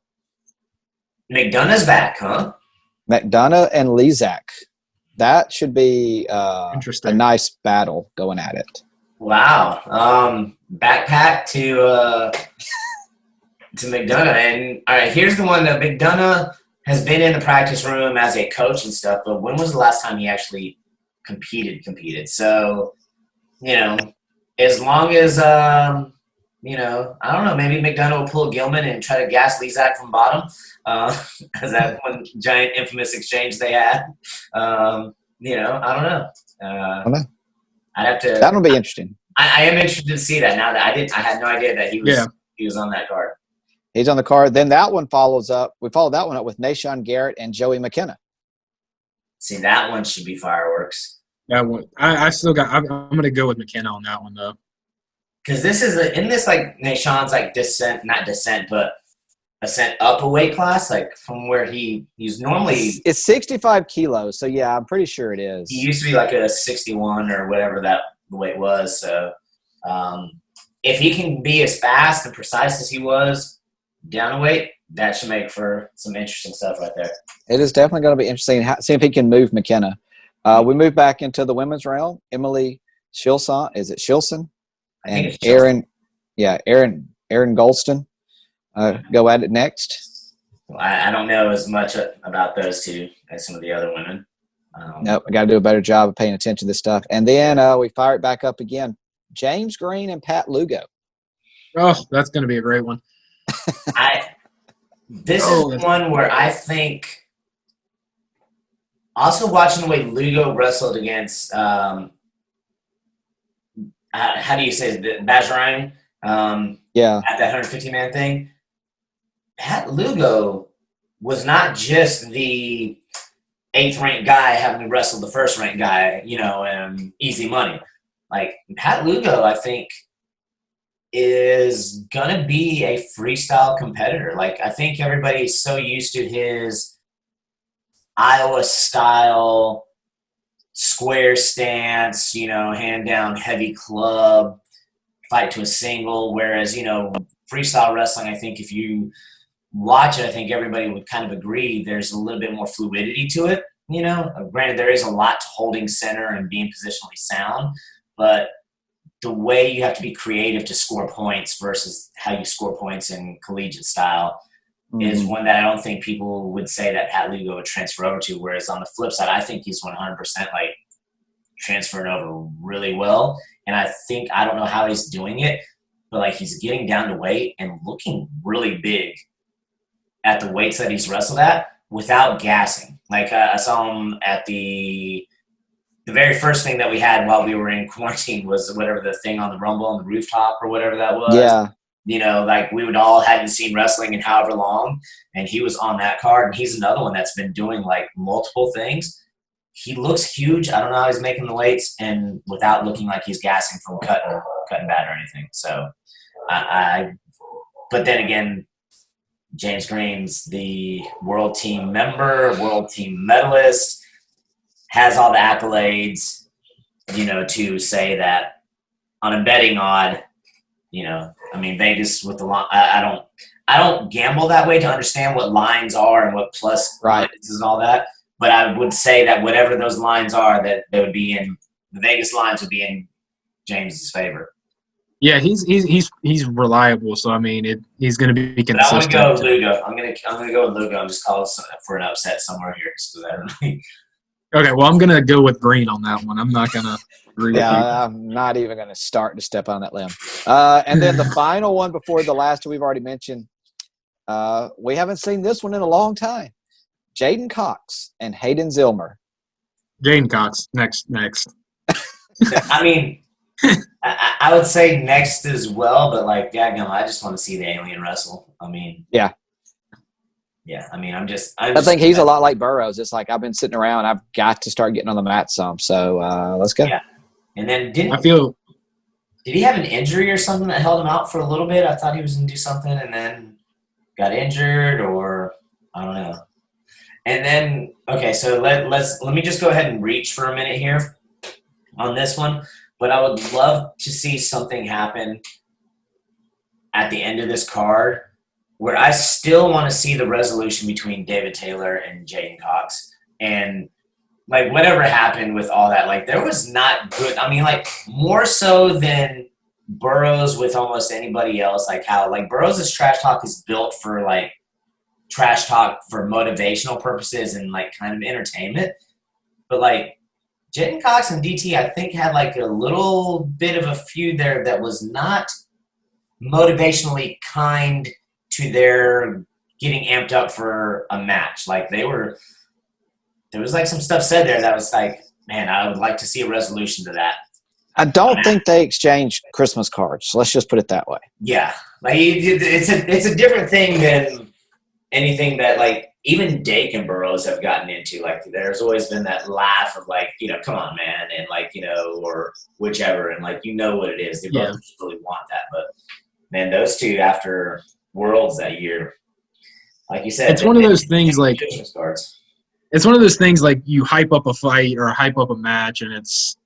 McDonough's back, huh? McDonough and Lezak. That should be a nice battle going at it. Wow. Backpack to McDonough. And all right, here's the one that McDonough has been in the practice room as a coach and stuff, but when was the last time he actually competed? So, as long as I don't know. Maybe McDonough will pull Gilman and try to gas Lezak from bottom, because that one giant infamous exchange they had. I don't know. I don't know. I'd have to. That'll be interesting. I am interested to see that now that I had no idea that he was on that card. He's on the card. Then that one follows up. We followed that one up with Nashawn Garrett and Joey McKenna. See, that one should be fireworks. That one, I still got. I'm going to go with McKenna on that one though. Because this is in this like Nashawn's like not descent, but ascent up a weight class, like from where he's normally. It's 65 kilos, so yeah, I'm pretty sure it is. He used to be like a 61 or whatever that weight was. So, if he can be as fast and precise as he was down a weight, that should make for some interesting stuff right there. It is definitely going to be interesting. See if he can move McKenna. We move back into the women's realm. Emily Shilson, is it Shilson? And Aaron Golston go at it next. Well, I don't know as much about those two as some of the other women. Nope, I got to do a better job of paying attention to this stuff. And then we fire it back up again. James Green and Pat Lugo. Oh, that's going to be a great one. This is one where I think also watching the way Lugo wrestled against how do you say it? Bajarang at that 150-man thing. Pat Lugo was not just the 8th-ranked guy having to wrestle the 1st-ranked guy, easy money. Like, Pat Lugo, I think, is going to be a freestyle competitor. Like, I think everybody's so used to his Iowa-style square stance, hand down heavy club, fight to a single. Whereas, freestyle wrestling, I think if you watch it, I think everybody would kind of agree there's a little bit more fluidity to it. Granted, there is a lot to holding center and being positionally sound, but the way you have to be creative to score points versus how you score points in collegiate style is one that I don't think people would say that Pat Lugo would transfer over to. Whereas on the flip side, I think he's 100% like transferring over really well. And I don't know how he's doing it, but like he's getting down to weight and looking really big at the weights that he's wrestled at without gassing. Like I saw him at the very first thing that we had while we were in quarantine was whatever the thing on the Rumble on the rooftop or whatever that was. Yeah. Like we would all hadn't seen wrestling in however long, and he was on that card. And he's another one that's been doing like multiple things. He looks huge. I don't know how he's making the weights and without looking like he's gassing from cutting bad or anything. So but then again, James Green's the world team member, world team medalist, has all the accolades, to say that on a betting odd, Vegas with the line. I don't gamble that way to understand what lines are and what plus lines and all that. But I would say that whatever those lines are, that they would be in the Vegas lines would be in James's favor. Yeah, he's reliable. So he's going to be consistent. But I want to go with Lugo. I'm gonna go with Lugo and just call it for an upset somewhere here. Just Okay, well, I'm going to go with Green on that one. I'm not going to agree with you. I'm not even going to start to step on that limb. And then the final one before the last two we've already mentioned, we haven't seen this one in a long time. Jaden Cox and Hayden Zilmer. Jaden Cox, next. I would say next as well, but like, I just want to see the alien wrestle. Yeah. Yeah, I think he's a lot like Burroughs. It's like I've been sitting around. I've got to start getting on the mat some. So let's go. Yeah, and then did he have an injury or something that held him out for a little bit? I thought he was going to do something and then got injured, or I don't know. And then so let me just go ahead and reach for a minute here on this one. But I would love to see something happen at the end of this card where I still want to see the resolution between David Taylor and Jaden Cox. And, like, whatever happened with all that, like, there was not good. More so than Burroughs with almost anybody else, like how, like, Burroughs' trash talk is built for, like, trash talk for motivational purposes and, like, kind of entertainment. But, like, Jaden Cox and DT, I think, had, like, a little bit of a feud there that was not motivationally kind to their getting amped up for a match. Like there was like some stuff said there that was like, man, I would like to see a resolution to that. I don't think they exchanged Christmas cards. Let's just put it that way. Yeah, like it's a different thing than anything that like even Dake and Burroughs have gotten into. Like there's always been that laugh of like, come on, man, and like or whichever, and like what it is. They both really want that, but man, those two after Worlds that year, like you said, it's one of those things like Christmas cards. It's one of those things like you hype up a fight or hype up a match, and it's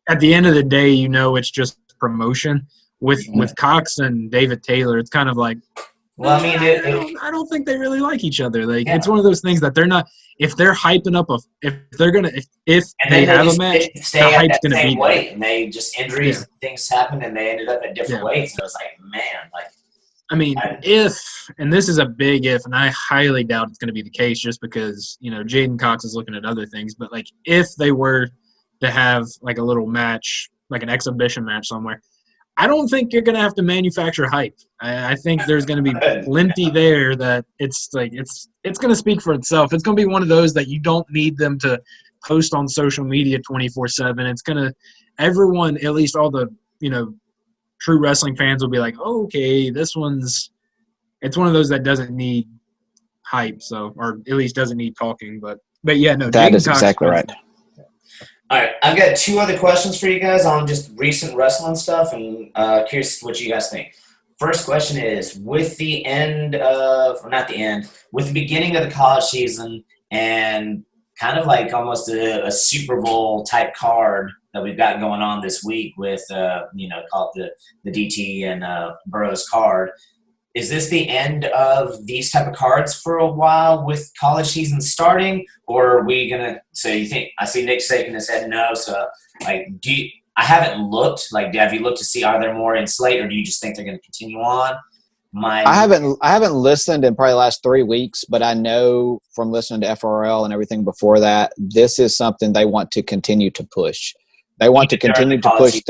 at the end of the day, it's just promotion. With Cox and David Taylor, it's kind of like, well, I mean, I don't think they really like each other. Like it's one of those things that they're not. If they're hyping up if they have a match, stay the at hype's that going to same be weight, and they just injuries and things happened, and they ended up at different weights. And I was like, man, like. I mean, and this is a big if, and I highly doubt it's going to be the case just because, Jaden Cox is looking at other things. But, like, if they were to have, like, a little match, like an exhibition match somewhere, I don't think you're going to have to manufacture hype. I think there's going to be plenty there that it's going to speak for itself. It's going to be one of those that you don't need them to post on social media 24/7. It's going to – everyone, at least all the, true wrestling fans will be like, oh, okay, it's one of those that doesn't need hype, or at least doesn't need talking. But yeah, no, that is exactly right. All right, I've got two other questions for you guys on just recent wrestling stuff, and curious what you guys think. First question is, with the beginning of the college season and kind of like almost a Super Bowl type card that we've got going on this week with, call it the DT and Burroughs card. Is this the end of these type of cards for a while with college season starting, or are we gonna? So you think? I see Nick shaking his head no. So like, I haven't looked. Like, have you looked to see are there more in slate, or do you just think they're going to continue on? I haven't listened in probably the last 3 weeks, but I know from listening to FRL and everything before that, this is something they want to continue to push. They want to continue to push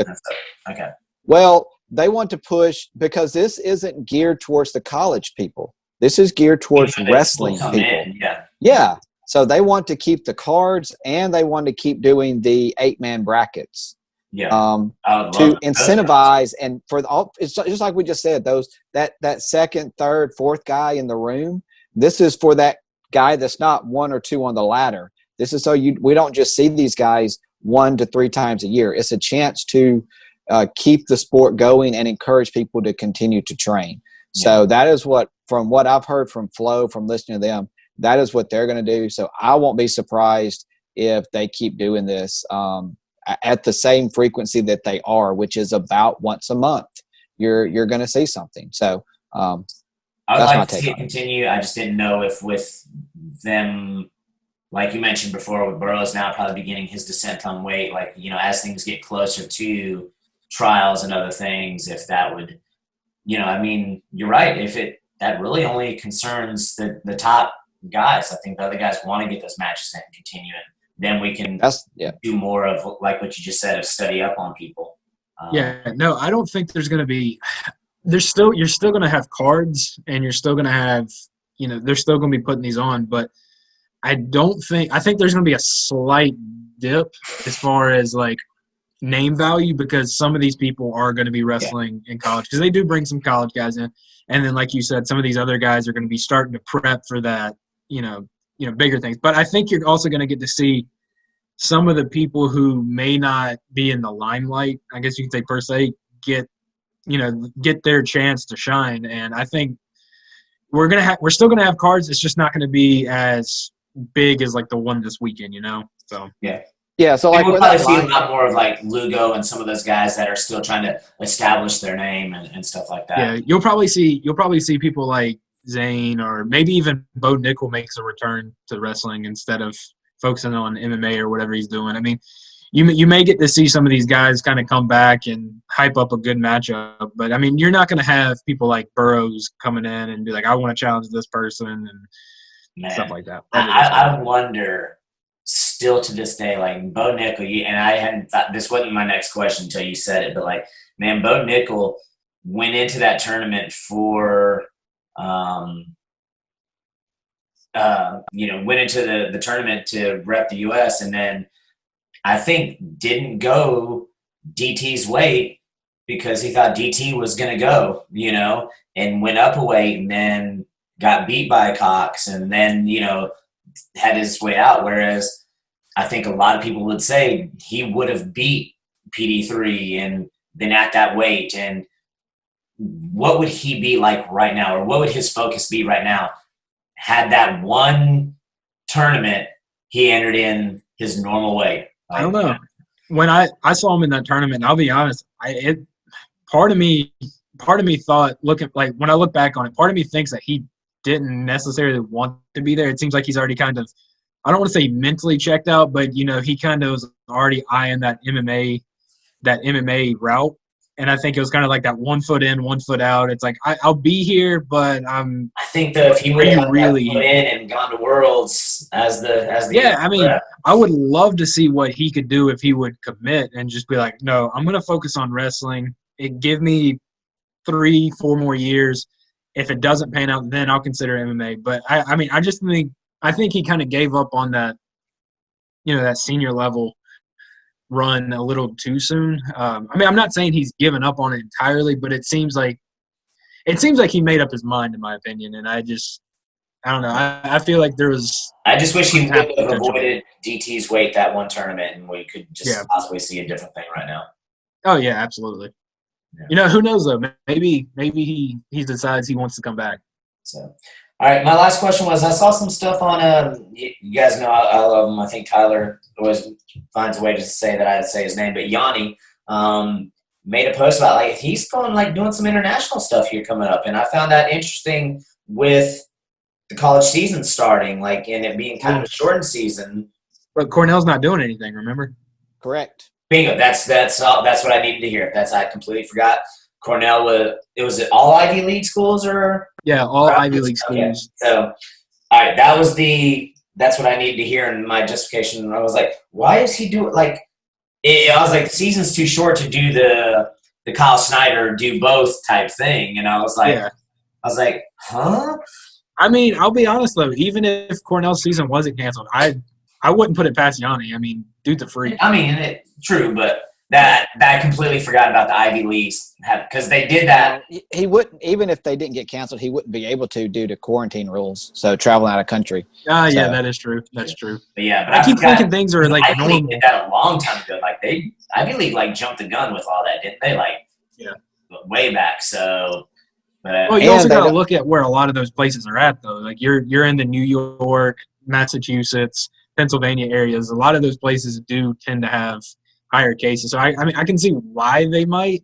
okay. Well, they want to push because this isn't geared towards the college people. This is geared towards wrestling people. Yeah. So they want to keep the cards and they want to keep doing the 8-man brackets. Yeah. To incentivize and for it's just like we just said, that second, third, fourth guy in the room. This is for that guy that's not 1 or 2 on the ladder. This is so we don't just see these guys 1 to 3 times a year. It's a chance to keep the sport going and encourage people to continue to train. Yeah. So that is from what I've heard from Flo, from listening to them, that is what they're going to do. So I won't be surprised if they keep doing this at the same frequency that they are, which is about once a month. You're going to see something. So I would like to see it continue. I just didn't know if with them, like you mentioned before, with Burroughs now probably beginning his descent on weight, like, as things get closer to trials and other things, if that would, you're right. If that really only concerns the top guys, I think the other guys want to get those matches in and continue it. Then we can do more of like what you just said, of study up on people. I don't think there's going to be. You're still going to have cards, and you're still going to have, they're still going to be putting these on. But I think there's going to be a slight dip as far as like name value, because some of these people are going to be wrestling in college, because they do bring some college guys in, and then like you said, some of these other guys are going to be starting to prep for that, bigger things. But I think you're also going to get to see some of the people who may not be in the limelight, I guess you could say per se, get their chance to shine. And I think we're still going to have cards. It's just not going to be as big as like the one this weekend, So yeah. So like we'll probably see a lot more of like Lugo and some of those guys that are still trying to establish their name and stuff like that. Yeah, you'll probably see people like Zane, or maybe even Bo Nickel makes a return to wrestling instead of focusing on MMA or whatever he's doing. I mean, you may get to see some of these guys kind of come back and hype up a good matchup, but I mean, you're not going to have people like Burroughs coming in and be like, I want to challenge this person and stuff like that. I wonder still to this day, like Bo Nickel, and I hadn't thought this wasn't my next question until you said it, but like, man, Bo Nickel, went into that tournament for, went into the tournament to rep the U.S. and then I think didn't go DT's weight because he thought DT was going to go, and went up a weight and then got beat by Cox and then, had his way out. Whereas I think a lot of people would say he would have beat PD3 and been at that weight. And what would he be like right now, or what would his focus be right now had that one tournament he entered in his normal weight? I don't know. When I saw him in that tournament, I'll be honest, part of me thought, when I look back on it, part of me thinks that he didn't necessarily want to be there. It seems like he's already kind of, I don't want to say mentally checked out, but he kind of was already eyeing that MMA route. And I think it was kind of like that 1 foot in, 1 foot out. It's like I'll be here, but I think that if he would have really put in and gone to Worlds as the yeah, I mean, I would love to see what he could do if he would commit and just be like, no, I'm going to focus on wrestling. Give me 3-4 more years. If it doesn't pan out, then I'll consider MMA. But I think he kind of gave up on that, that senior level run a little too soon. I'm not saying he's given up on it entirely, but it seems like he made up his mind, in my opinion. And I don't know. I feel like there was. I just wish he would have avoided DT's weight that one tournament, and we could just possibly see a different thing right now. Oh yeah, absolutely. Yeah. Who knows though? Maybe he decides he wants to come back. So, all right. My last question was: I saw some stuff on. You guys know I love him. I think Tyler always finds a way to say that I say his name, but Yanni made a post about he's going doing some international stuff here coming up, and I found that interesting with the college season starting, and it being kind of a shortened season. But Cornell's not doing anything. Remember? Correct. Bingo. That's what I needed to hear. I completely forgot. Cornell was it all Ivy League schools or? Yeah, all Ivy League schools. Okay. So, all right, that's what I needed to hear in my justification. I was like, why is he doing I was like, the season's too short to do the Kyle Snyder do both type thing, and I was like, huh? I mean, I'll be honest though. Even if Cornell's season wasn't canceled, I wouldn't put it past Yanni. I mean, dude's a freak. I mean, true, but that I completely forgot about the Ivy Leagues because they did that. He wouldn't, even if they didn't get canceled, he wouldn't be able to due to quarantine rules. So traveling out of country. Yeah, that is true. That's true. But yeah, but I keep thinking things are Ivy normal. League did that a long time ago. Ivy League jumped the gun with all that, didn't they? Way back. So. Well, you also got to look at where a lot of those places are at, though. You're in the New York, Massachusetts, Pennsylvania areas. A lot of those places do tend to have higher cases. So I can see why they might,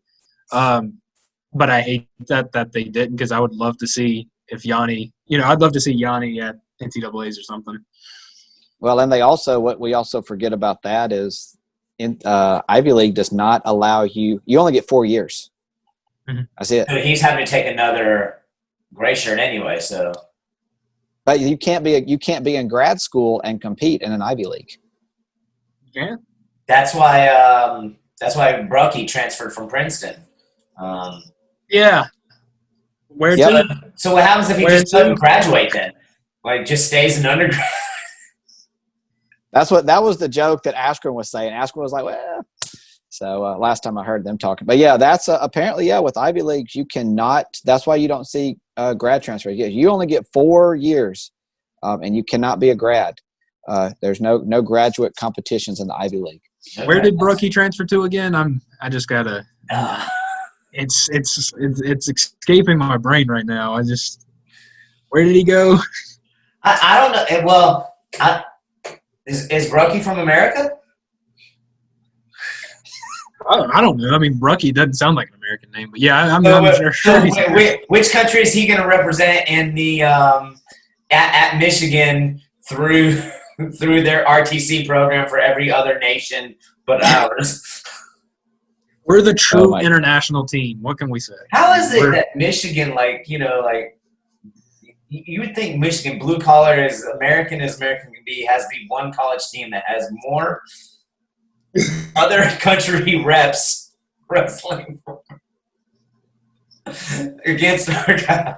but I hate that they didn't, because I would love to see if Yanni. I'd love to see Yanni at NCAA's or something. Well, and what we also forget about that is, Ivy League does not allow you. You only get 4 years. Mm-hmm. That's it. So he's having to take another gray shirt anyway. So, but you can't be in grad school and compete in an Ivy League. Yeah, that's why Brucky transferred from Princeton. Yeah. Where Yep. to? So what happens if he just doesn't graduate then? Just stays an undergrad? That was the joke that Askren was saying. Askren was like, well. So last time I heard them talking. But, yeah, that's apparently, with Ivy Leagues, you cannot – that's why you don't see grad transfers. You only get 4 years, and you cannot be a grad. There's no graduate competitions in the Ivy League. Where did Brookie transfer to again? I just got to it's escaping my brain right now. Where did he go? I don't know. Well, is Brookie from America? I don't know. I mean, Brucky doesn't sound like an American name, but yeah, I'm sure. Which country is he going to represent in the at Michigan through their RTC program for every other nation but ours? We're the true international team. What can we say? How is it that Michigan, you would think Michigan, blue collar as American can be, has the one college team that has more other country reps wrestling. against our guy.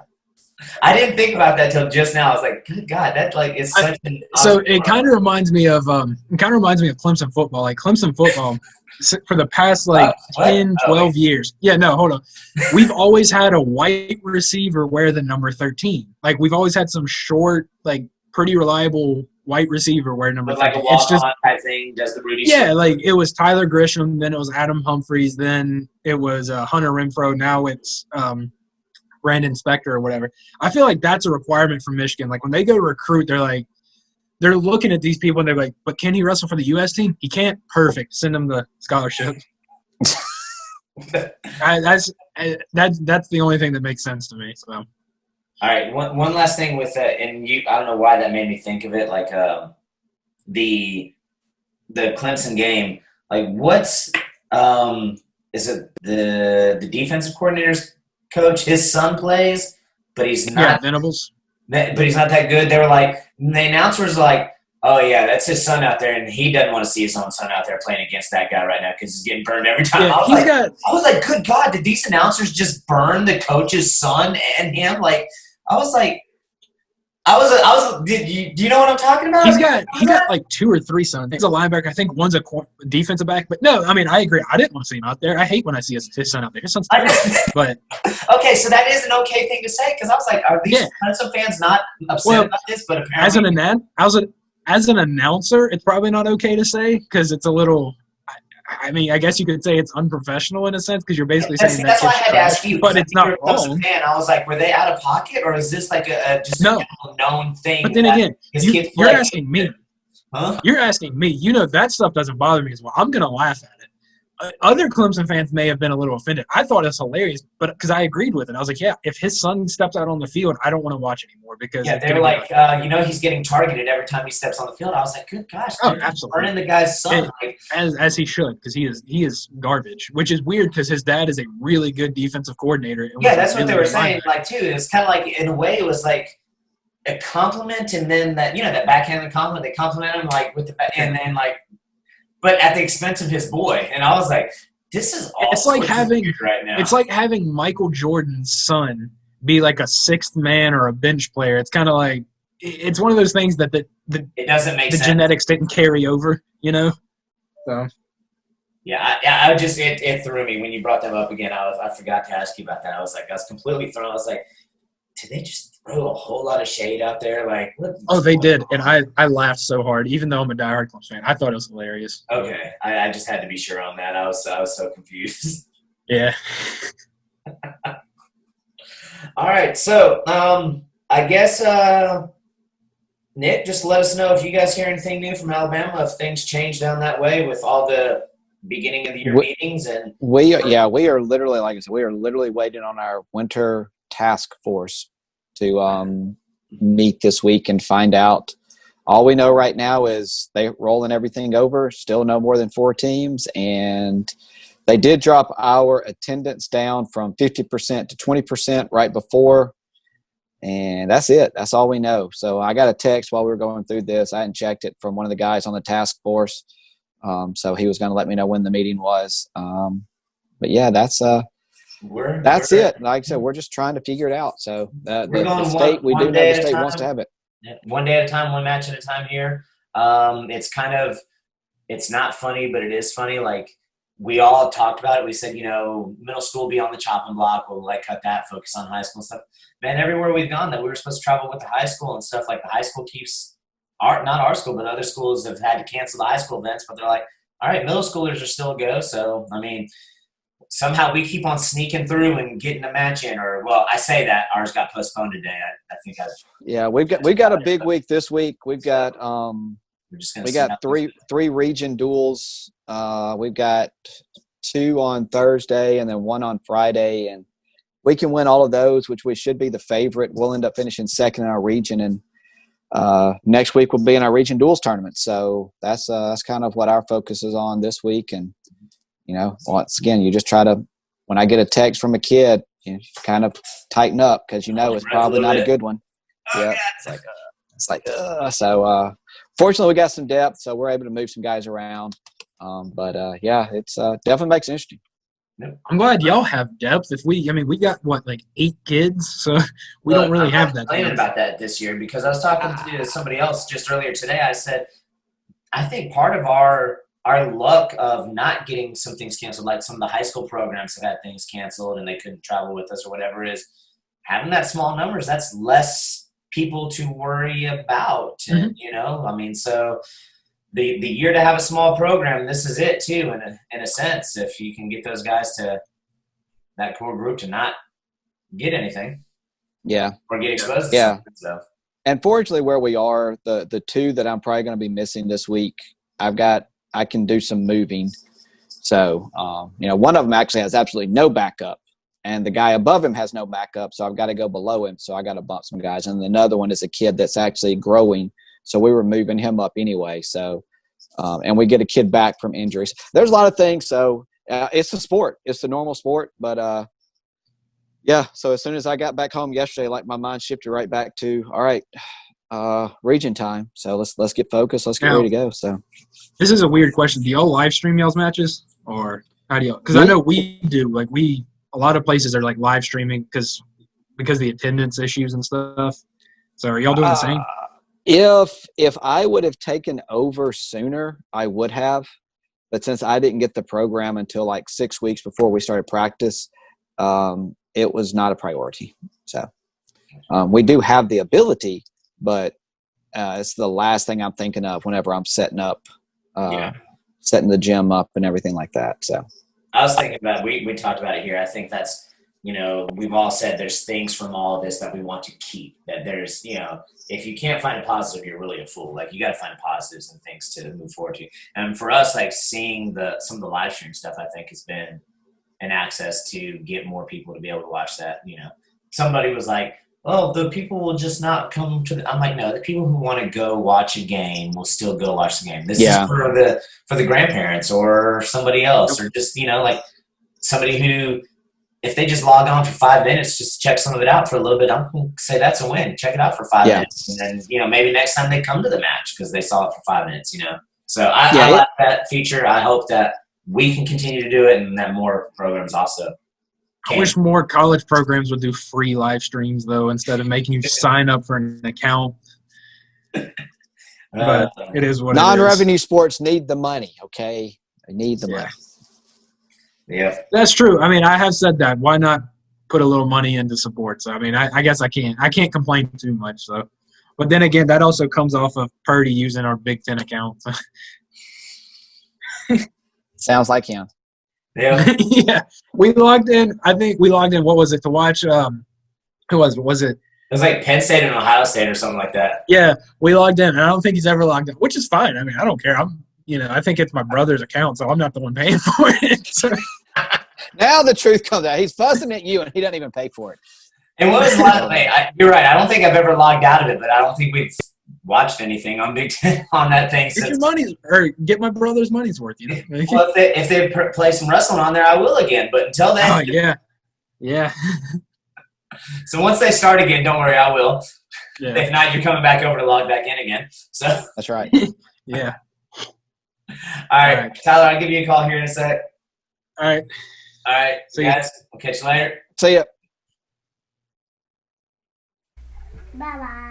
I didn't think about that till just now. I was like, good God, that like is such an So awesome it kind of reminds me of Clemson football. Like Clemson football for the past like what? 10, Oh, wait. 12 years. Yeah, no, hold on. We've always had a white receiver wear the number 13. Like we've always had some short, like pretty reliable white receiver wear number Look like a 13. It's just walk-on type thing, does the Rudy yeah, Slick. like it was Tyler Grisham, then it was Adam Humphries, then it was Hunter Renfro. Now it's Brandon Spector or whatever. I feel like that's a requirement for Michigan. Like when they go to recruit, they're looking at these people and they're like, but can he wrestle for the U.S. team? He can't. Perfect. Send him the scholarship. That's the only thing that makes sense to me. So All right, one last thing with that, and I don't know why that made me think of it, like the Clemson game. Like, what's is it the defensive coordinator's coach? His son plays, but he's yeah, not. Venables. But he's not that good. They were like, the announcer was like, "Oh yeah, that's his son out there, and he doesn't want to see his own son out there playing against that guy right now because he's getting burned every time." Yeah, I was like, good God, did these announcers just burn the coach's son and him? Like, I was like, do you know what I'm talking about? He got like 2 or 3 sons. He's a linebacker. I think one's a defensive back. But no, I mean I agree. I didn't want to see him out there. I hate when I see his son out there. His son's terrible. But okay, so that is an okay thing to say because I was like, are these Clemson fans not upset about this? But apparently, as an announcer, it's probably not okay to say because it's a little. I mean, I guess you could say it's unprofessional in a sense because you're basically saying that's why I had to ask you. But it's not you're a Clemson fan. I was like, were they out of pocket or is this like just a known thing? But then again, you're asking me. Huh? You're asking me. You know that stuff doesn't bother me as well. I'm gonna laugh at it. Other Clemson fans may have been a little offended. I thought it was hilarious, but because I agreed with it, I was like, "Yeah, if his son steps out on the field, I don't want to watch anymore." Because they were like, he's getting targeted every time he steps on the field. I was like, "Good gosh, absolutely, burning the guy's son." As he should, because he is garbage. Which is weird because his dad is a really good defensive coordinator. Yeah, that's what they were saying. Like too, it's kind of like in a way, it was like a compliment, and then that that backhanded compliment. They compliment him like with the and then like. But at the expense of his boy, and I was like, "This is awesome." It's like having right now. It's like having Michael Jordan's son be like a sixth man or a bench player. It's kind of like it's one of those things that it doesn't make sense. Genetics didn't carry over, So yeah, I just it threw me when you brought them up again. I forgot to ask you about that. I was completely thrown. I was like, did they just throw a whole lot of shade out there? Like, what? Oh, they did, and I laughed so hard, even though I'm a diehard Clemson fan. I thought it was hilarious. Okay, I just had to be sure on that. I was so confused. Yeah. All right, so I guess Nick, just let us know if you guys hear anything new from Alabama, if things change down that way with all the beginning of the year meetings and we are literally, like I said, we are literally waiting on our winter task force to meet this week and find out. All we know right now is they're rolling everything over, still no more than 4 teams, and they did drop our attendance down from 50% to 20% right before, and that's it. That's all we know. So I got a text while we were going through this. I hadn't checked it from one of the guys on the task force, so he was going to let me know when the meeting was. But yeah, that's it. Like I said, we're just trying to figure it out. So the state, we do know the state wants to have it. One day at a time, one match at a time here. It's not funny, but it is funny. Like we all talked about it. We said, middle school will be on the chopping block. We'll cut that, focus on high school and stuff. Man, everywhere we've gone that we were supposed to travel with the high school and stuff, like the high school keeps not our school, but other schools have had to cancel the high school events, but they're like, all right, middle schoolers are still a go. So, I mean, somehow we keep on sneaking through and getting a match in, I say that ours got postponed today. I think we've got a big week this week. We've got three region duels. We've got 2 on Thursday and then 1 on Friday, and we can win all of those, which we should be the favorite. We'll end up finishing second in our region, and next week we'll be in our region duels tournament. So that's kind of what our focus is on this week. And once again, you just try to, when I get a text from a kid, kind of tighten up because it's probably not a good one. Yeah, so fortunately we got some depth, so we're able to move some guys around. But it's definitely makes it interesting. I'm glad y'all have depth. We got what, like 8 kids, so we don't really have that. I'm complaining about that this year because I was talking to somebody else just earlier today. I said, I think part of our luck of not getting some things canceled, like some of the high school programs have had things canceled and they couldn't travel with us or whatever, is having that small numbers. That's less people to worry about. Mm-hmm. And, I mean, so the year to have a small program, this is it too, in a sense, if you can get those guys to that core group to not get anything. Yeah. Or get exposed to something. So. And fortunately, where we are, the 2 that I'm probably going to be missing this week, I can do some moving. So, one of them actually has absolutely no backup, and the guy above him has no backup. So I've got to go below him. So I got to bump some guys. And another one is a kid that's actually growing. So we were moving him up anyway. So, and we get a kid back from injuries. There's a lot of things. So it's a sport. It's the normal sport. But, yeah, so as soon as I got back home yesterday, like my mind shifted right back to, all right, region time. So let's get focused. Let's get ready to go. So this is a weird question. Do y'all live stream y'all's matches, or how do y'all? Because I know we do. Like a lot of places are like live streaming because of the attendance issues and stuff. So are y'all doing the same? If I would have taken over sooner, I would have. But since I didn't get the program until like 6 weeks before we started practice, it was not a priority. So we do have the ability, but it's the last thing I'm thinking of whenever I'm setting the gym up and everything like that. So I was thinking about, we talked about it here. I think that's, we've all said there's things from all of this that we want to keep, that there's, if you can't find a positive, you're really a fool. Like, you got to find positives and things to move forward to. And for us, like, seeing some of the live stream stuff, I think has been an access to get more people to be able to watch that. Somebody was like, oh, the people will just not come to I'm like, no, the people who want to go watch a game will still go watch the game. This is for the grandparents or somebody else, or just, like somebody who, if they just log on for 5 minutes, just check some of it out for a little bit, I'm going to say that's a win. Check it out for 5 minutes. And then, maybe next time they come to the match because they saw it for 5 minutes, So I like that feature. I hope that we can continue to do it and that more programs also can. I wish more college programs would do free live streams, though, instead of making you sign up for an account. But it is what non-revenue sports need the money, okay? They need the money. Yeah, that's true. I mean, I have said that. Why not put a little money into sports? I mean, I guess I can't complain too much. So, but then again, that also comes off of Purdy using our Big Ten account. Sounds like him. Yeah. Yeah. We logged in. I think we logged in. What was it to watch? Who was it? It was like Penn State and Ohio State or something like that. Yeah, we logged in, and I don't think he's ever logged in, which is fine. I mean, I don't care. I think it's my brother's account, so I'm not the one paying for it. So. Now the truth comes out. He's fussing at you, and he doesn't even pay for it. And what was the last way? You're right. I don't think I've ever logged out of it, but I don't think we've watched anything on Big Ten on that thing. Get my brother's money's worth. Well, if they play some wrestling on there, I will again. But until then, yeah. So once they start again, don't worry, I will. Yeah. If not, you're coming back over to log back in again. So that's right. Yeah. All right, Tyler, I'll give you a call here in a sec. All right. See guys. We'll catch you later. See ya. Bye-bye.